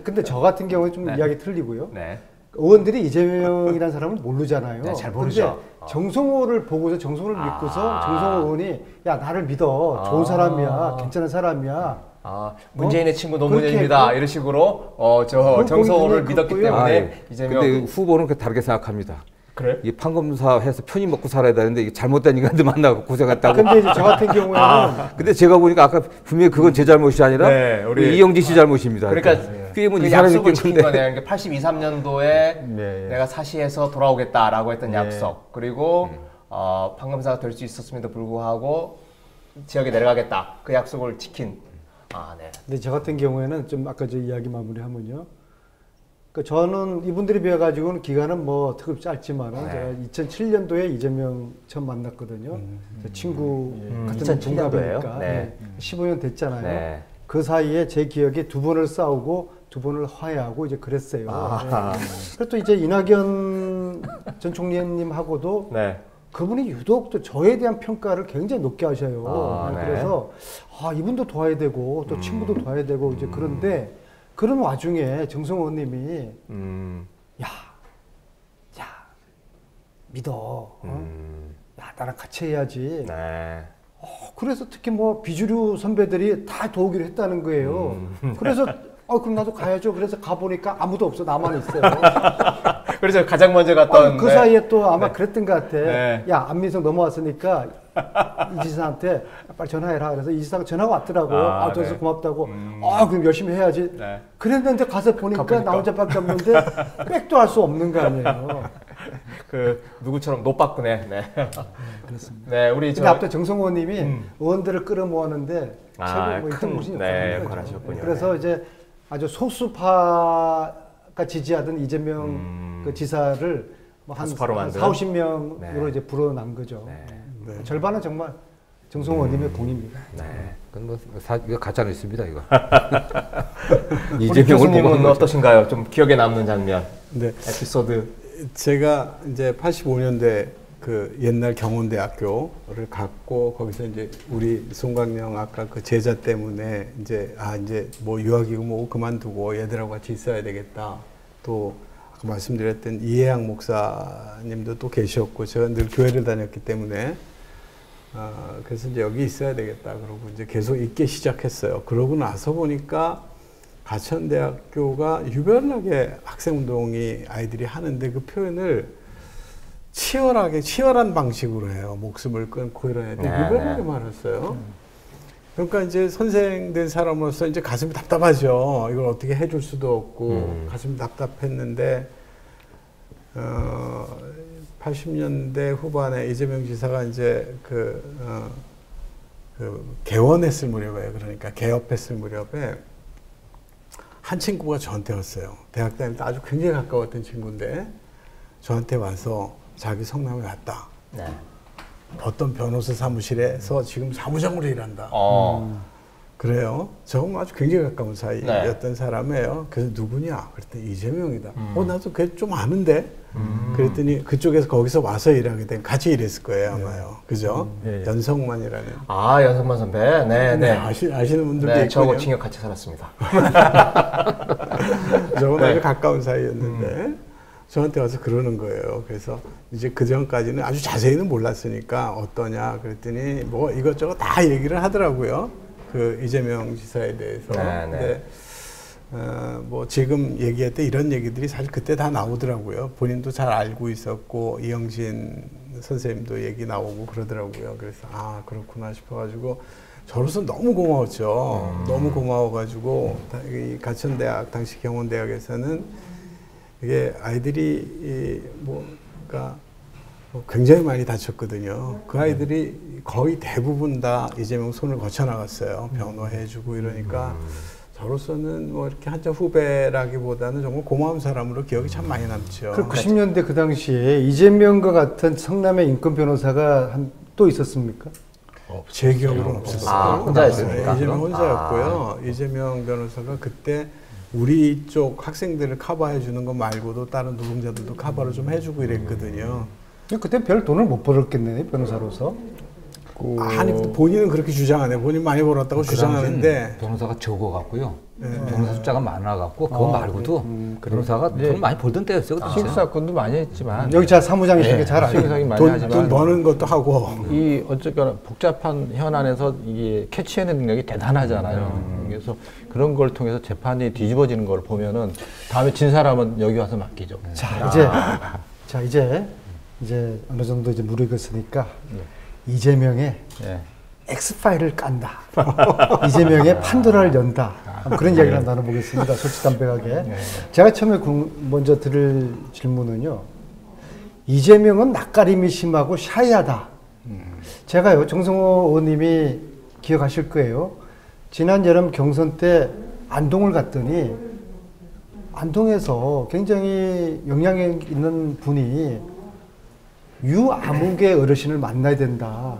근데 저 같은 경우에 좀 이야기 틀리고요. 의원들이 이재명이라는 사람을 모르잖아요. 네, 잘 모르죠. 정성호를 보고서 정성호를 믿고서 정성호 의원이 야 나를 믿어 좋은 사람이야 괜찮은 사람이야. 문재인의 친구 노무현입니다. 이런 식으로 정성호를 믿었기 때문에 이재명. 근데 후보는 다르게 생각합니다. 그래? 이 판검사 해서 편히 먹고 살아야 되는데 이게 잘못된 인간들 만나고 고생했다고. 근데 이제 저 같은 경우에는 근데 제가 보니까 아까 분명히 그건 제 잘못이 아니라 우리 이영진 씨 잘못입니다. 그러니까 그 약속을 지킨 거네요. 그러니까 82~83년도에 내가 사시에서 돌아오겠다라고 했던 약속. 그리고 판검사가 될 수 있었음에도 불구하고 지역에 내려가겠다. 그 약속을 지킨. 근데 저 같은 경우에는 좀 아까 저 이야기 마무리하면요. 그러니까 저는 이분들이 비해가지고는 기간은 뭐 특급 짧지만은 제가 2007년도에 이재명 처음 만났거든요. 제 친구 같은 동갑이니까 15년 됐잖아요. 그 사이에 제 기억에 2번을 싸우고 2번을 화해하고 이제 그랬어요. 그리고 또 이제 이낙연 전 총리님하고도 그분이 유독 또 저에 대한 평가를 굉장히 높게 하셔요. 그래서 이분도 도와야 되고 또 친구도 도와야 되고 이제 그런데 그런 와중에 정성호 의원님이 야 믿어. 야 나랑 같이 해야지. 그래서 특히 뭐 비주류 선배들이 다 도우기로 했다는 거예요. 그래서 그럼 나도 가야죠. 그래서 가보니까 아무도 없어. 나만 있어요. 그래서 가장 먼저 갔던 그 사이에 또 아마 그랬던 것 같아. 야 안민석 넘어왔으니까 이 지사한테 빨리 전화해라. 그래서 이 지사가 전화가 왔더라고요. 그래서 고맙다고. 그럼 열심히 해야지. 그랬는데 가서 보니까 나 혼자밖에 없는데 백도 할 수 없는 거 아니에요. 누구처럼 노빠꾸네. 그렇습니다. 근데 앞서 정성호 의원님이 의원들을 끌어모았는데 최고 뭐 큰 모습이 없었는데 그래서 이제 아주 소수파가 지지하던 이재명 그 지사를 뭐 한 40~50명으로 이제 불어난 거죠. 절반은 정말 정성호 의원님의 공입니다. 그건 뭐 이거 가짜 뉴스입니다, 이거. 우리 교수님은 어떠신가요? 좀 기억에 남는 장면, 에피소드. 제가 이제 85년대 그 옛날 경원대학교를 갔고 거기서 이제 우리 송강령 아까 그 제자 때문에 이제 뭐 유학이고 뭐 그만두고 얘들하고 같이 있어야 되겠다. 또 아까 말씀드렸던 이해양 목사님도 또 계셨고 제가 늘 교회를 다녔기 때문에 그래서 이제 여기 있어야 되겠다. 그러고 이제 계속 있기 시작했어요. 그러고 나서 보니까 가천대학교가 유별나게 학생운동이 아이들이 하는데 그 표현을 치열한 방식으로 해요. 목숨을 끊고 이런 애들이 유별나게 많았어요. 그러니까 이제 선생 된 사람으로서 이제 가슴이 답답하죠. 이걸 어떻게 해줄 수도 없고 가슴이 답답했는데 80년대 후반에 이재명 지사가 이제 그 개원했을 무렵에 그러니까 개업했을 무렵에 한 친구가 저한테 왔어요. 대학 다닐 때 아주 굉장히 가까웠던 친구인데 저한테 와서 자기 성남에 왔다. 어떤 변호사 사무실에서 지금 사무장으로 일한다. 그래요. 저하고 아주 굉장히 가까운 사이였던 사람이에요. 그래서 누구냐? 그랬더니 이재명이다. 나도 걔 좀 아는데? 그랬더니 그쪽에서 거기서 와서 일하게 된 같이 일했을 거예요, 아마요. 그죠? 연성만이라는. 연성만 선배. 네. 아시는 분들도 있고. 저하고 징역 같이 살았습니다. 저하고 아주 가까운 사이였는데. 저한테 와서 그러는 거예요. 그래서 이제 그 전까지는 아주 자세히는 몰랐으니까 어떠냐 그랬더니 뭐 이것저것 다 얘기를 하더라고요. 그 이재명 지사에 대해서. 근데 뭐 지금 얘기했던 이런 얘기들이 사실 그때 다 나오더라고요. 본인도 잘 알고 있었고 이영진 선생님도 얘기 나오고 그러더라고요. 그래서 그렇구나 싶어가지고 저로서 너무 고마웠죠. 너무 고마워가지고 이 가천대학 당시 경원대학에서는 이게 아이들이 그러니까 굉장히 많이 다쳤거든요. 그 아이들이 거의 대부분 다 이재명 손을 거쳐 나갔어요. 변호해주고 이러니까 저로서는 뭐 이렇게 한참 후배라기보다는 정말 고마운 사람으로 기억이 참 많이 남죠. 그 90년대 그 당시에 이재명과 같은 성남의 인권 변호사가 또 있었습니까? 제 기억으로는 없었어요. 아, 혼자였습니까? 이재명 혼자였고요. 이재명 변호사가 그때 우리 쪽 학생들을 커버해 주는 거 말고도 다른 노동자들도 커버를 좀 해주고 이랬거든요. 그때 별 돈을 못 벌었겠네, 변호사로서. 아니 본인은 그렇게 주장 안 해. 본인 많이 벌었다고 주장하는데 변호사가 적어갖고요. 변호사 숫자가 많아갖고 그거 말고도 변호사가 네. 돈 많이 벌던 때였어요. 그 당시에. 시국 사건도 많이 했지만 여기 자 사무장이시니까 잘 시국 알죠. 사건 많이 돈 하지만 버는 것도 하고 이 어쨌거나 복잡한 현안에서 이게 캐치해내는 능력이 대단하잖아요. 그래서 그런 걸 통해서 재판이 뒤집어지는 걸 보면은 다음에 진 사람은 여기 와서 맡기죠. 자 이제 어느 정도 이제 무르익었으니까 이재명의 X파일을 깐다. 이재명의 판도라를 연다. 그런 이야기를 한번 나눠보겠습니다. 솔직담백하게. 제가 처음에 먼저 드릴 질문은요. 이재명은 낯가림이 심하고 샤이하다. 제가요, 정성호 의원님이 기억하실 거예요. 지난 여름 경선 때 안동을 갔더니 안동에서 굉장히 영향력 있는 분이 유아무개 어르신을 만나야 된다.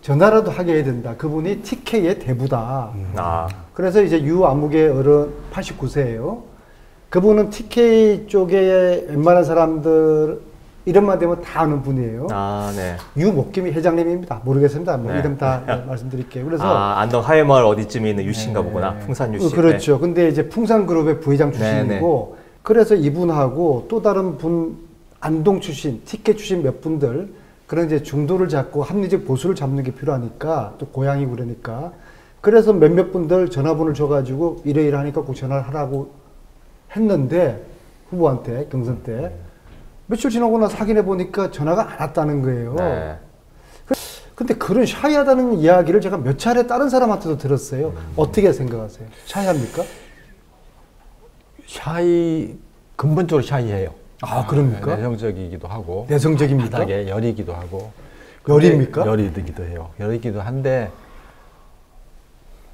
전화라도 하게 해야 된다. 그분이 TK의 대부다. 그래서 이제 유아무개 어른 89세예요. 그분은 TK 쪽에 웬만한 사람들 이름만 되면 다 아는 분이에요. 네. 유목김이 회장님입니다. 모르겠습니다. 뭐 네. 이름 다 말씀드릴게요. 그래서 안동 하회마을 어디쯤에 있는 유씨인가 보구나. 풍산 유씨. 그렇죠. 근데 이제 풍산그룹의 부회장 출신이고 그래서 이분하고 또 다른 분 안동 출신, TK 출신 몇 분들 그런 이제 중도를 잡고 합리적 보수를 잡는 게 필요하니까 또 고향이고 그러니까 그래서 몇몇 분들 전화번호를 줘가지고 이래 하니까 꼭 전화를 하라고 했는데 후보한테 경선 때 며칠 지나고 나서 확인해 보니까 전화가 안 왔다는 거예요. 네. 근데 그런 샤이하다는 이야기를 제가 몇 차례 다른 사람한테도 들었어요. 어떻게 생각하세요? 샤이합니까? 근본적으로 샤이해요. 아, 그럽니까? 내성적이기도 하고 내성적입니다. 바닥에 열이기도 하고 열입니까? 열이기도 해요. 열이기도 한데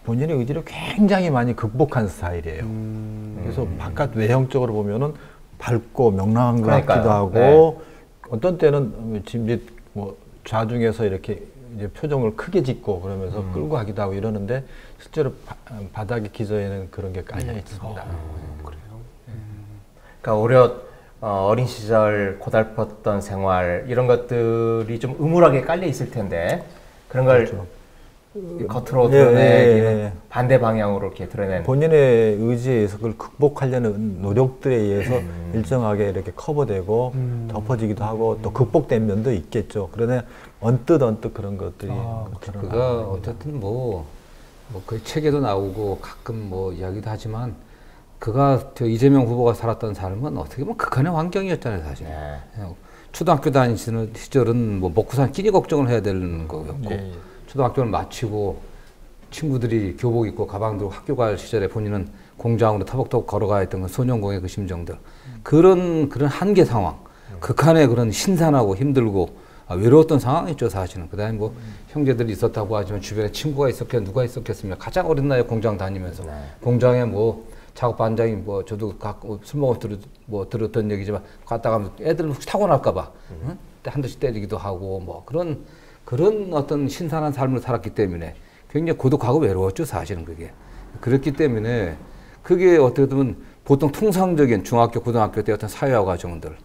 본인의 의지를 굉장히 많이 극복한 스타일이에요. 그래서 바깥 외형적으로 보면은 밝고 명랑한 것 같기도 하고 어떤 때는 지금 뭐 좌중에서 이렇게 이제 표정을 크게 짓고 그러면서 끌고 가기도 하고 이러는데 실제로 바닥에 기저에는 그런 게 깔려 있습니다. 그래요. 그러니까 어린 시절 고달팠던 생활 이런 것들이 좀 음울하게 깔려 있을 텐데 그런 걸 겉으로 드러내기는 반대 방향으로 이렇게 드러낸 본인의 의지에 의해서 그걸 극복하려는 노력들에 의해서 일정하게 이렇게 커버되고 덮어지기도 하고 또 극복된 면도 있겠죠. 그러나 언뜻 그런 것들이 그가 어쨌든 그 책에도 나오고 가끔 뭐 이야기도 하지만 그가 이재명 후보가 살았던 삶은 어떻게 보면 극한의 환경이었잖아요, 사실. 초등학교 다니시는 시절은 뭐 먹고 사는 끼니 걱정을 해야 되는 거였고 초등학교를 마치고 친구들이 교복 입고 가방 들고 학교 갈 시절에 본인은 공장으로 터벅터벅 걸어가야 했던 그 소년공의 그 심정들 그런 한계 상황 극한의 그런 신산하고 힘들고 외로웠던 상황이죠, 사실은. 그다음에 뭐 형제들이 있었다고 하지만 주변에 친구가 있었겠 누가 있었겠습니까? 가장 어린 나이에 공장 다니면서 공장에 뭐 작업 반장이 뭐 저도 술 먹어 들었던 얘기지만 갔다 가면 애들 혹시 사고 날까봐 한 대씩 때리기도 하고 뭐 그런 어떤 신선한 삶을 살았기 때문에 굉장히 고독하고 외로웠죠, 사실은 그게. 그렇기 때문에 그게 어떻게 보면 보통 통상적인 중학교, 고등학교 때 어떤 사회화 과정들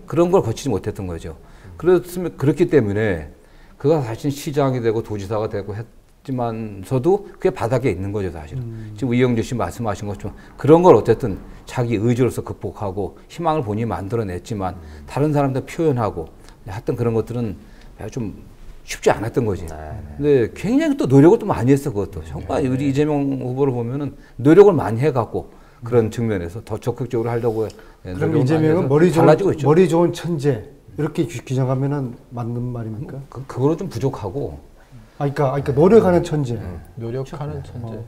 그런 걸 거치지 못했던 거죠. 그렇기 때문에 그가 사실 시장이 되고 도지사가 되고 했지만서도 그게 바닥에 있는 거죠, 사실은. 지금 이영주 씨 말씀하신 것처럼 그런 걸 어쨌든 자기 의지로서 극복하고 희망을 본인이 만들어냈지만 다른 사람들 표현하고 하여튼 그런 것들은 좀 쉽지 않았던 거지. 근데 굉장히 또 노력을 또 많이 했어, 그것도. 정말 우리 이재명 후보를 보면은 노력을 많이 해갖고 그런 측면에서 더 적극적으로 하려고. 그럼 이재명은 머리 좋은 천재 이렇게 규정하면은 맞는 말입니까? 그거로 좀 부족하고. 그러니까 노력하는 천재. 노력하는 천재.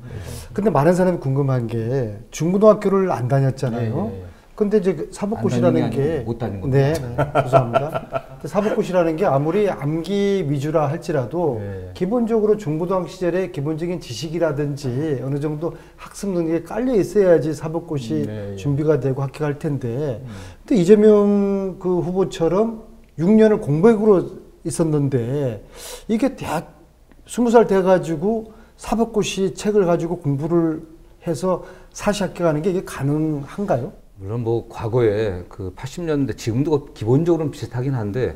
근데 많은 사람이 궁금한 게 중고등학교를 안 다녔잖아요. 근데 이제 사법고시라는 게 못 다닌 네, 죄송합니다. 그 사법고시라는 게 아무리 암기 위주라 할지라도 네. 기본적으로 중고등학교 시절에 기본적인 지식이라든지 어느 정도 학습 능력이 깔려 있어야지 사법고시 네, 준비가 되고 합격할 텐데 근데 이재명 그 후보처럼 6년을 공백으로 있었는데 이게 대학 20살 돼가지고 사법고시 책을 가지고 공부를 해서 사시 합격하는 게 이게 가능한가요? 물론 뭐 과거에 그 80년대 지금도 기본적으로는 비슷하긴 한데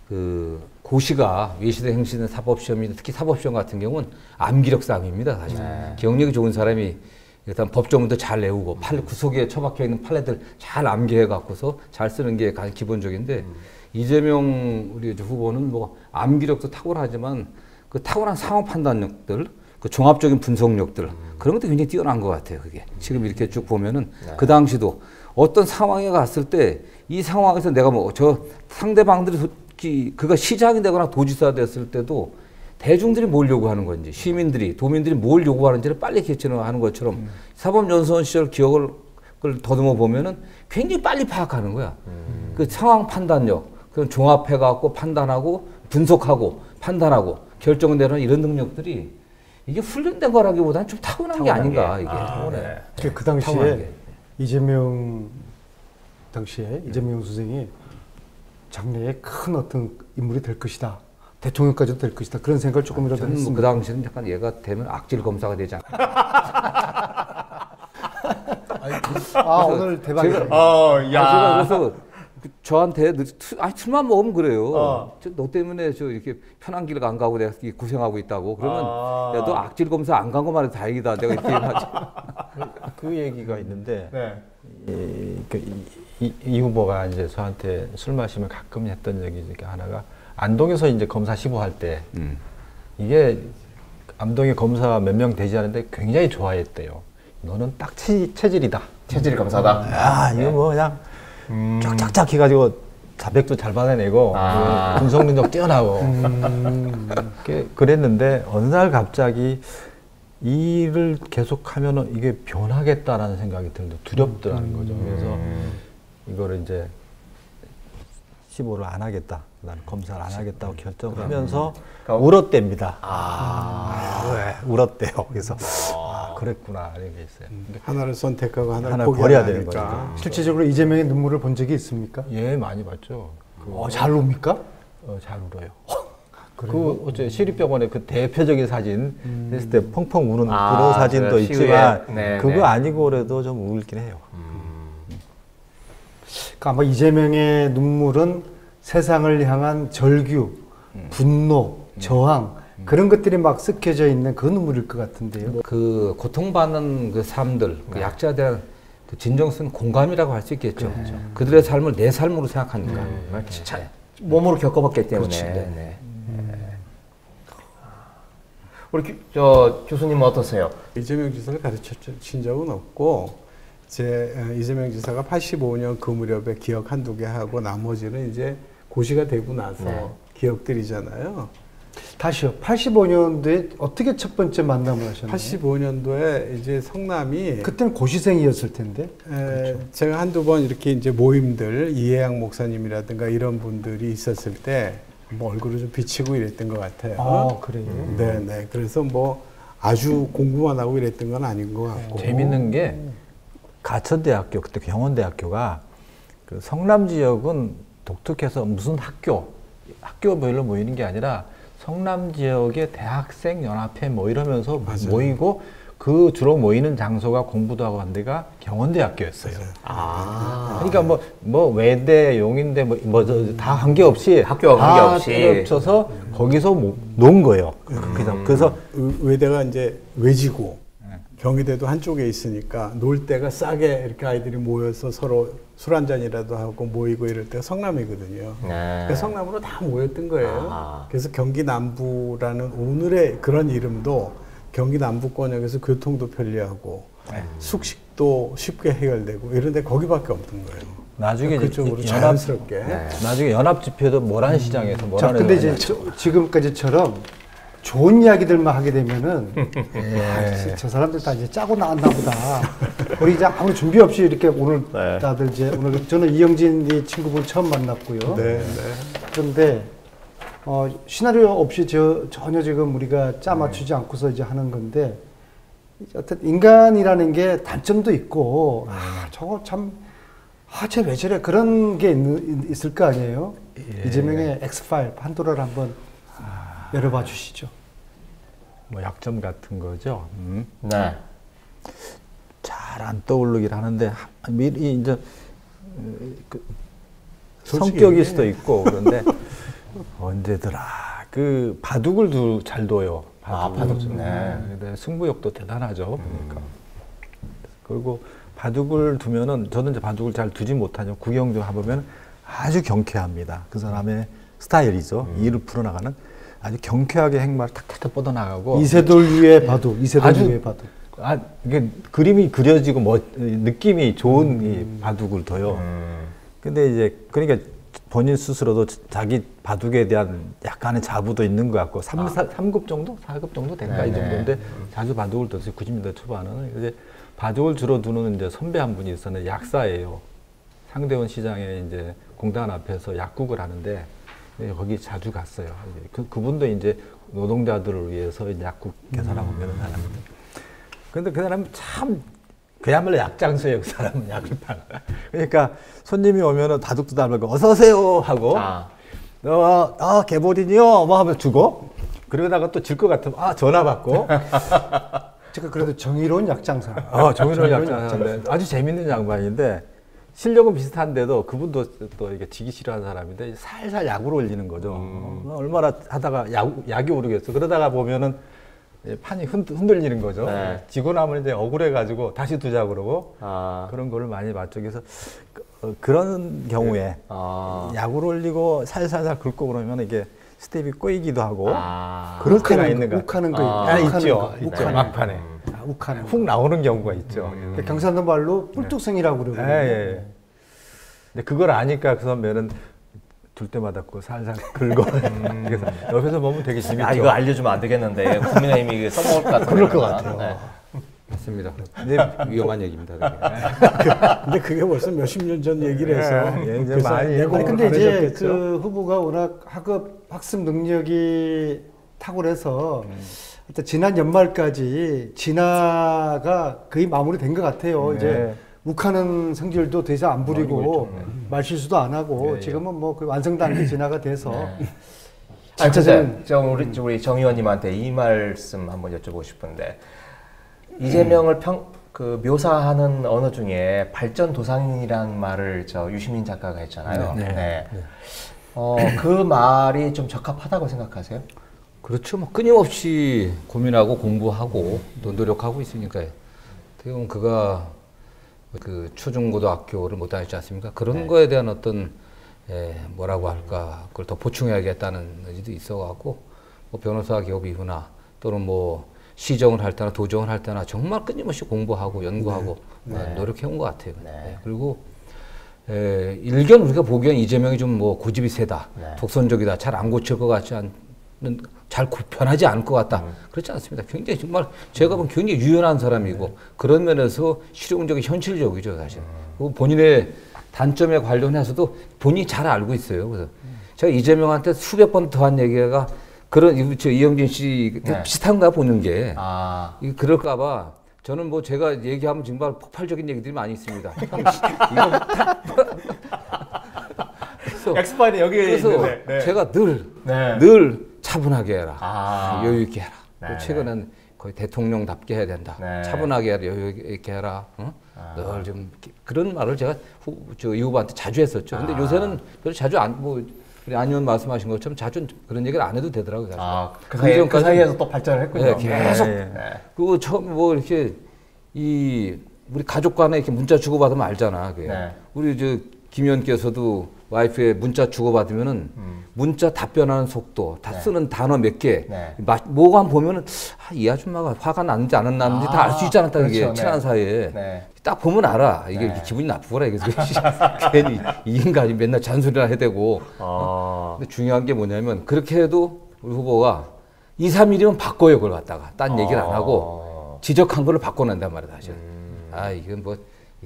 그 고시가 외시대 행시대 사법시험이 특히 사법시험 같은 경우는 암기력 싸움입니다. 사실 기억력이 좋은 사람이 일단 법조문도 잘 외우고 구석에 처박혀 있는 판례들 잘 암기해 갖고서 잘 쓰는 게 가장 기본적인데 이재명 우리 후보는 뭐 암기력도 탁월하지만 그 탁월한 상황 판단력들 그 종합적인 분석력들 그런 것도 굉장히 뛰어난 것 같아요. 그게 지금 이렇게 쭉 보면은 그 당시도 어떤 상황에 갔을 때 이 상황에서 내가 뭐 저 상대방들이 그가 시장이 되거나 도지사 됐을 때도 대중들이 뭘 요구하는 건지 시민들이 도민들이 뭘 요구하는지를 빨리 개최하는 것처럼 사법연수원 시절 기억을 더듬어 보면은 굉장히 빨리 파악하는 거야. 그 상황 판단력, 그런 종합해 갖고 판단하고 분석하고 판단하고 결정을 내리는 이런 능력들이 이게 훈련된 거라기보다는 좀 타고난 게 아닌가 이게. 그 당시에 이재명 선생이 장래에 큰 어떤 인물이 될 것이다. 대통령까지도 될 것이다. 그런 생각을 조금이라도 저는 했습니다. 그 당시는 약간 얘가 되면 악질 검사가 되지 않을까. 오늘 대박이다. 제가 그래서 저한테 술만 먹으면 그래요. 너 때문에 저 이렇게 편한 길 안 가고 내가 고생하고 있다고. 그러면 야, 너 악질 검사 안 간 것만 해도 다행이다. 내가 이렇게 얘기하지. 그 얘기가 있는데 네. 이 후보가 이제 저한테 술 마시면 가끔 했던 얘기 중에 하나가 안동에서 이제 검사 시보할 때 이게 안동에 검사가 몇 명 되지 않은데 굉장히 좋아했대요. 너는 딱 체질이다. 체질 검사다. 이거 뭐 그냥 쫙쫙쫙 해가지고 자백도 잘 받아내고 분석 능력 뛰어나고 그랬는데 어느 날 갑자기 이 일을 계속하면은 이게 변하겠다라는 생각이 들고 두렵더라는 거죠. 그래서 이거를 이제 시보를 안 하겠다. 나는 검사를 안 하겠다고 결정하면서 울었답니다. 왜 울었대요. 그래서 그랬구나 이런 게 있어요. 하나를 선택하고 하나를 버려야 되는 거니까. 거니까. 실질적으로 이재명의 눈물을 본 적이 있습니까? 예, 많이 봤죠. 잘 웁니까? 잘 울어요. 그 어째 시립병원에 그 대표적인 사진 했을 때 펑펑 우는 그런 사진도 있지만 그거 아니고 그래도 좀 울긴 해요. 그러니까 아마 이재명의 눈물은 세상을 향한 절규, 분노, 저항 그런 것들이 막 섞여져 있는 그 눈물일 것 같은데요. 그 고통받는 그 사람들, 그 약자에 대한 그 진정성 공감이라고 할 수 있겠죠. 그들의 삶을 내 삶으로 생각하니까. 몸으로 겪어봤기 때문에. 네. 우리 교수님은 어떠세요? 이재명 지사를 가르친 적은 없고 이재명 지사가 85년 그 무렵에 기억 한두 개 하고 나머지는 이제 고시가 되고 나서 기억들이잖아요. 다시요. 85년도에 어떻게 첫 번째 만남을 하셨나요? 85년도에 이제 성남이 그때는 고시생이었을 텐데. 제가 한두 번 이렇게 이제 모임들 이해양 목사님이라든가 이런 분들이 있었을 때 뭐 얼굴을 좀 비치고 이랬던 것 같아요. 그래요? 네네. 그래서 뭐 아주 공부만 하고 이랬던 건 아닌 것 같고. 재밌는 게 가천대학교 그때 경원대학교가 그 성남 지역은 독특해서 무슨 학교별로 모이는 게 아니라 성남 지역의 대학생 연합회 뭐 이러면서 모이고 그 주로 모이는 장소가 공부도 하고 한 데가 경원대학교였어요. 그러니까 뭐 외대, 용인대 다 관계없이 학교와 관계없이 쳐서 거기서 논 거예요. 그래서 외대가 이제 외지고 경희대도 한쪽에 있으니까 놀 때가 싸게 이렇게 아이들이 모여서 서로 술 한잔이라도 하고 모이고 이럴 때가 성남이거든요. 그래서 성남으로 다 모였던 거예요. 그래서 경기 남부라는 오늘의 그런 이름도 경기 남부권역에서 교통도 편리하고 숙식도 쉽게 해결되고 이런데 거기밖에 없던 거예요. 나중에 그쪽으로 자연스럽게. 나중에 연합 집회도 모란시장에서 자, 근데 이제 지금까지처럼 좋은 이야기들만 하게 되면은 저 사람들 다 이제 짜고 나왔나 보다. 우리 이제 아무 준비 없이 이렇게 오늘 다들 이제 오늘 저는 이영진 이 친구분 처음 만났고요. 그런데 시나리오 없이 전혀 지금 우리가 짜 맞추지 않고서 이제 하는 건데 어떤 인간이라는 게 단점도 있고 저거 참 쟤 왜 저래 그런 게 있을 거 아니에요? 이재명의 X파일 판도라를 한번 열어봐 주시죠. 뭐 약점 같은 거죠. 네. 잘 안 떠오르긴 하는데 미리 이제 성격일 수도 있고 그런데 언제더라 그 바둑을 잘 둬요. 바둑. 네. 근데 승부욕도 대단하죠. 그러니까. 그리고 바둑을 두면은 저는 이제 바둑을 잘 두지 못하죠. 구경 좀 해보면 아주 경쾌합니다. 그 사람의 스타일이죠. 일을 풀어나가는 아주 경쾌하게 행마를 탁탁탁 뻗어나가고. 이세돌 위의 바둑, 이세돌 위의 바둑. 이게 그림이 그려지고 느낌이 좋은 이 바둑을 둬요. 근데 이제 그러니까 본인 스스로도 자기 바둑에 대한 약간의 자부도 있는 것 같고 3급 정도? 4급 정도 된가 이 정도인데 자주 바둑을 뒀어요. 90년대 초반은. 이제 바둑을 주로 두는 이제 선배 한 분이 있었는데 약사예요. 상대원 시장에 이제 공단 앞에서 약국을 하는데 거기 자주 갔어요. 그분도 이제 노동자들을 위해서 약국 개설하고 이런 사람인데. 근데 그 사람은 참 그야말로 약장수예요. 그 사람은 약을 팔아. 그러니까 손님이 오면은 바둑도 달고 어서 오세요 하고 개보린이요 뭐 하면 주고 그러다가 또 질 것 같으면 전화 받고. 제가 그래도 정의로운 약장사. 정의로운 약장사인데 아주 재밌는 양반인데 실력은 비슷한데도 그분도 또 이게 지기 싫어하는 사람인데 살살 약으로 올리는 거죠. 얼마나 하다가 약이 오르겠어. 그러다가 보면은 판이 흔들리는 거죠. 네. 지고 나면 이제 억울해가지고 다시 두자 그러고 그런 거를 많이 봤죠. 그래서 그런 경우에 약을 올리고 살살살 긁고 그러면 이게 스텝이 꼬이기도 하고 그럴 때가 있는 거. 욱하는 거 있죠. 막판에 욱하는 훅 나오는 경우가 있죠. 경상도 말로 뿔뚝성이라고 그러거든요. 근데 그걸 아니까 그 선배는 둘 때마다 그 살살 긁어. 그래서 옆에서 보면 되게 재밌죠. 이거 알려주면 안 되겠는데 국민의힘이 써먹을 것 같아요. 그럴 것 같아요. 네. 맞습니다. 위험한 얘기입니다. 근데 그게 벌써 몇십 년 전 얘기를 해서 이제 많이 근데 이제 그 후보가 워낙 학습 능력이 탁월해서 일단 지난 연말까지 진화가 거의 마무리된 것 같아요. 이제 욱하는 성질도 더 이상 안 부리고 말실수도 안 하고 지금은 뭐 그 완성 단계 진화가 돼서. 진짜 우리 정 의원님한테 이 말씀 한번 여쭤보고 싶은데 이재명을 묘사하는 언어 중에 발전 도상인이라는 말을 유시민 작가가 했잖아요. 그 말이 좀 적합하다고 생각하세요? 그렇죠. 뭐 끊임없이 고민하고 공부하고 또 노력하고 있으니까요. 어떻게 보면 그가 그 초중고등학교를 못 다녔지 않습니까? 그런 거에 대한 어떤 뭐라고 할까 그걸 더 보충해야겠다는 의지도 있어갖고 뭐 변호사 기업 이후나 또는 뭐 시정을 할 때나 도정을 할 때나 정말 끊임없이 공부하고 연구하고 노력해온 것 같아요. 그리고 일견 우리가 보기엔 이재명이 좀 뭐 고집이 세다, 독선적이다, 잘 안 고칠 것 같지 않는, 잘 변하지 않을 것 같다. 그렇지 않습니다. 굉장히 정말 제가 보면 굉장히 유연한 사람이고 그런 면에서 실용적이 현실적이죠, 사실. 그리고 본인의 단점에 관련해서도 본인이 잘 알고 있어요. 그래서 제가 이재명한테 수백 번 더 한 얘기가 그런 이영진 씨 비슷한가 보는 게 그럴까봐 저는 뭐 제가 얘기하면 정말 폭발적인 얘기들이 많이 있습니다. 엑스파일이 여기에 있는데 제가 늘 차분하게 해라, 여유 있게 해라. 최근엔 거의 대통령답게 해야 된다. 차분하게 해라, 여유 있게 해라. 늘 좀 그런 말을 제가 이 후보한테 자주 했었죠. 근데 요새는 별로 자주 우리 안 의원 말씀하신 것처럼 자주 그런 얘기를 안 해도 되더라고요. 그 사이에서 또 발전을 했군요. 계속. 그리고 처음 뭐 이렇게 우리 가족 간에 이렇게 문자 주고받으면 알잖아. 우리 김 의원께서도 와이프의 문자 주고받으면은 문자 답변하는 속도, 다 쓰는 단어 몇 개, 뭐가 보면은 이 아줌마가 화가 났는지 안 났는지 다 알 수 있잖아. 딱 이게 친한 사이에 딱 보면 알아. 이게 기분이 나쁘구나. 이게 괜히 이 인간이 맨날 잔소리나 해대고. 근데 중요한 게 뭐냐면 그렇게 해도 우리 후보가 2, 3일이면 바꿔요, 그걸 갖다가. 딴 얘기를 안 하고 지적한 거를 바꿔낸단 말이야, 사실. 이건 뭐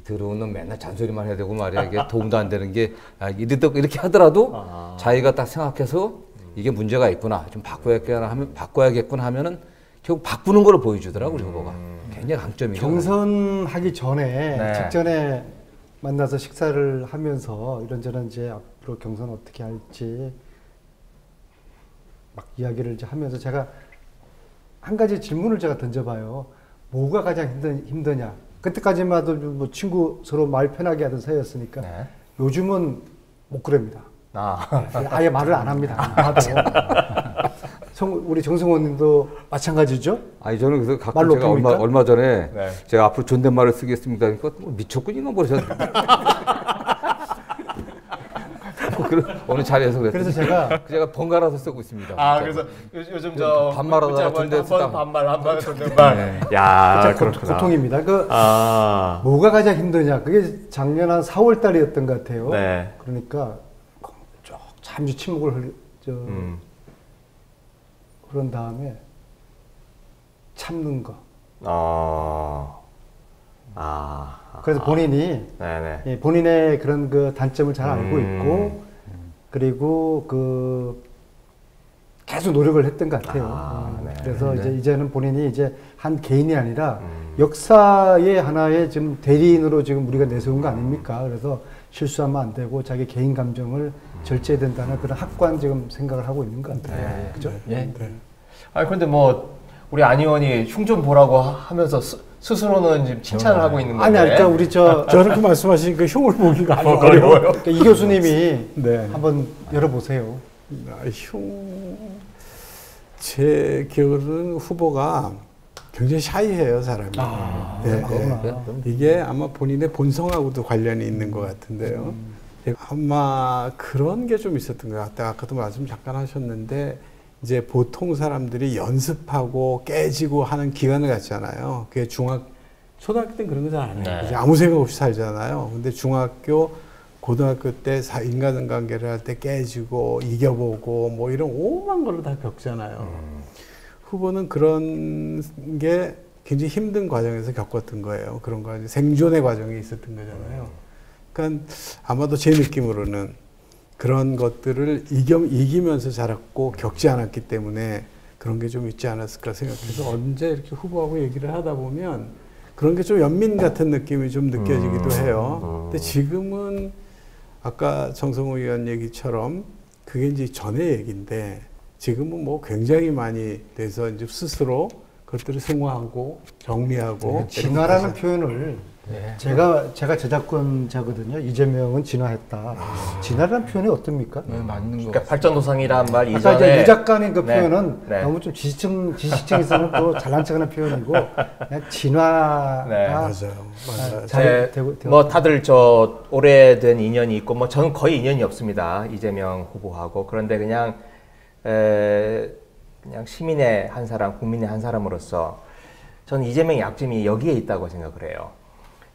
들어온 놈 맨날 잔소리만 해야 되고 말이야. 이게 도움도 안 되는 게 이렇게 하더라도 자기가 딱 생각해서 이게 문제가 있구나, 좀 바꿔야겠구나 하면은 결국 바꾸는 걸 보여주더라고, 우리 후보가. 굉장히 강점이죠. 경선하기 전에 네. 직전에 만나서 식사를 하면서 이런저런 이제 앞으로 경선 어떻게 할지 막 이야기를 이제 하면서 제가 한 가지 질문을 제가 던져봐요. 뭐가 가장 힘드냐? 그때까지만 해도 뭐 친구 서로 말 편하게 하던 사이였으니까 네. 요즘은 못 그럽니다. 아. 아예 말을 안 합니다. 우리 정승호님도 마찬가지죠? 아니 저는 그래서 가끔 말로 제가 옵니까? 얼마 전에 네. 제가 앞으로 존댓말을 쓰겠습니다. 그러니까 뭐 미쳤군요, 뭐 그래서 어느 자리에서 그랬더니 제가 번갈아서 쓰고 있습니다. 아, 진짜. 그래서 요즘 저 반말하다가 존댓 쓰다. 한번 존댓말. 야, 그렇구나. 고통입니다. 아. 뭐가 가장 힘드냐? 그게 작년 한 4월 달이었던 것 같아요. 네. 그러니까 잠시 침묵을 그런 다음에 참는 거. 그래서 본인이 네네. 예, 본인의 그런 그 단점을 잘 알고 있고 그리고 그 계속 노력을 했던 것 같아요. 네. 그래서 이제는 본인이 이제 한 개인이 아니라 역사의 하나의 지금 대리인으로 지금 우리가 내세운 거 아닙니까? 그래서 실수하면 안 되고 자기 개인 감정을 절제해야 된다는 그런 확고한 지금 생각을 하고 있는 것 같아요. 네. 그죠? 예. 네. 아, 그런데 뭐 우리 안 의원이 흉 좀 보라고 하면서 스스로는 지금 칭찬을 하고 있는 건데. 아니, 그러니까 우리 저렇게 말씀하시니까 흉을 보기가 아주 어려워요. 그러니까 이 교수님이 네. 한번 열어보세요. 제 기억으로는 후보가 굉장히 샤이해요, 사람이. 이게 아마 본인의 본성하고도 관련이 있는 것 같은데요. 아마 그런 게 좀 있었던 것 같아요. 아까도 말씀 잠깐 하셨는데 이제 보통 사람들이 연습하고 깨지고 하는 기간을 갖잖아요. 그게 초등학교 때는 그런 거 잘 안 해요. 네. 아무 생각 없이 살잖아요. 근데 중학교, 고등학교 때 인간관계를 할 때 깨지고 이겨보고 뭐 이런 오만 걸로 다 겪잖아요. 후보는 그런 게 굉장히 힘든 과정에서 겪었던 거예요. 그런 거 생존의 과정이 있었던 거잖아요. 그러니까 아마도 제 느낌으로는 그런 것들을 이기면서 자랐고 겪지 않았기 때문에 그런 게 좀 있지 않았을까 생각해서 언제 이렇게 후보하고 얘기를 하다 보면 그런 게 좀 연민 같은 느낌이 좀 느껴지기도 해요. 근데 지금은 아까 정성호 의원 얘기처럼 그게 이제 전의 얘기인데 지금은 뭐 굉장히 많이 돼서 이제 스스로 그것들을 승화하고 정리하고 진화라는 표현을 제가 저작권자거든요. 이재명은 진화했다. 진화라는 표현이 어떻습니까? 맞는 거. 그러니까 발전도상이란 말 아까 이전에 이제 유 작가님 그 네. 표현은 네. 너무 좀 지식층에서는 또 잘난 척하는 표현이고 그냥 진화가 네. 맞아요. 잘 되고 뭐 다들 저 오래된 인연이 있고 뭐 저는 거의 인연이 없습니다. 이재명 후보하고. 그런데 그냥 시민의 한 사람, 국민의 한 사람으로서 저는 이재명의 약점이 여기에 있다고 생각을 해요.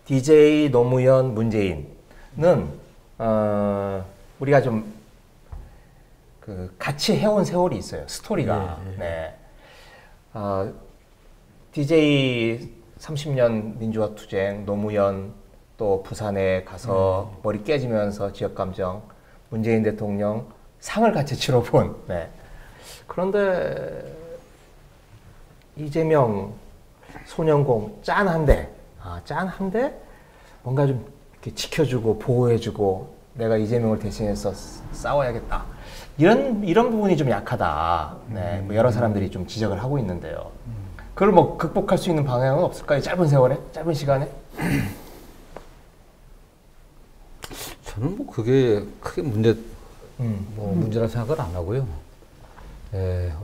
DJ, 노무현, 문재인은 우리가 좀 같이 해온 세월이 있어요. 스토리가. 네. DJ 30년 민주화 투쟁, 노무현 또 부산에 가서 머리 깨지면서 지역 감정, 문재인 대통령 상을 같이 치러본. 네. 그런데 이재명 소년공 짠한데 뭔가 좀 이렇게 지켜주고 보호해주고 내가 이재명을 대신해서 싸워야겠다. 이런 부분이 좀 약하다. 네, 뭐 여러 사람들이 좀 지적을 하고 있는데요. 그걸 뭐 극복할 수 있는 방향은 없을까요? 짧은 세월에, 짧은 시간에? 저는 뭐 그게 크게 문제라 생각을 안 하고요.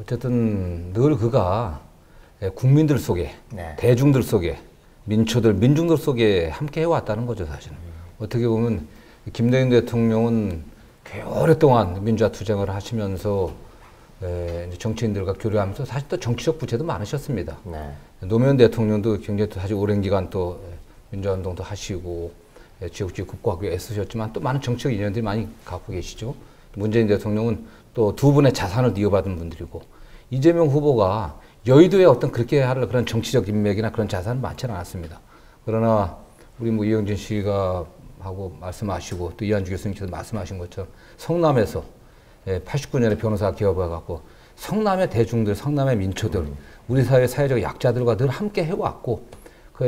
어쨌든 늘 그가 국민들 속에, 네. 대중들 속에, 민중들 속에 함께 해왔다는 거죠, 사실은. 어떻게 보면 김대중 대통령은 꽤 오랫동안 민주화 투쟁을 하시면서 정치인들과 교류하면서 사실 또 정치적 부채도 많으셨습니다. 네. 노무현 대통령도 굉장히 또 사실 오랜 기간 또 민주화 운동도 하시고 지역주의 극복하기 위해 애쓰셨지만 또 많은 정치적 인연들이 많이 갖고 계시죠. 문재인 대통령은 또 두 분의 자산을 이어받은 분들이고 이재명 후보가 여의도에 어떤 그렇게 할 그런 정치적 인맥이나 그런 자산은 많지는 않았습니다. 그러나 우리 뭐 이영진 씨가 하고 말씀하시고 또 이한주 교수님께서 말씀하신 것처럼 성남에서 89년에 변호사 기업해갖고 성남의 대중들, 성남의 민초들, 우리 사회 사회적 약자들과 늘 함께 해왔고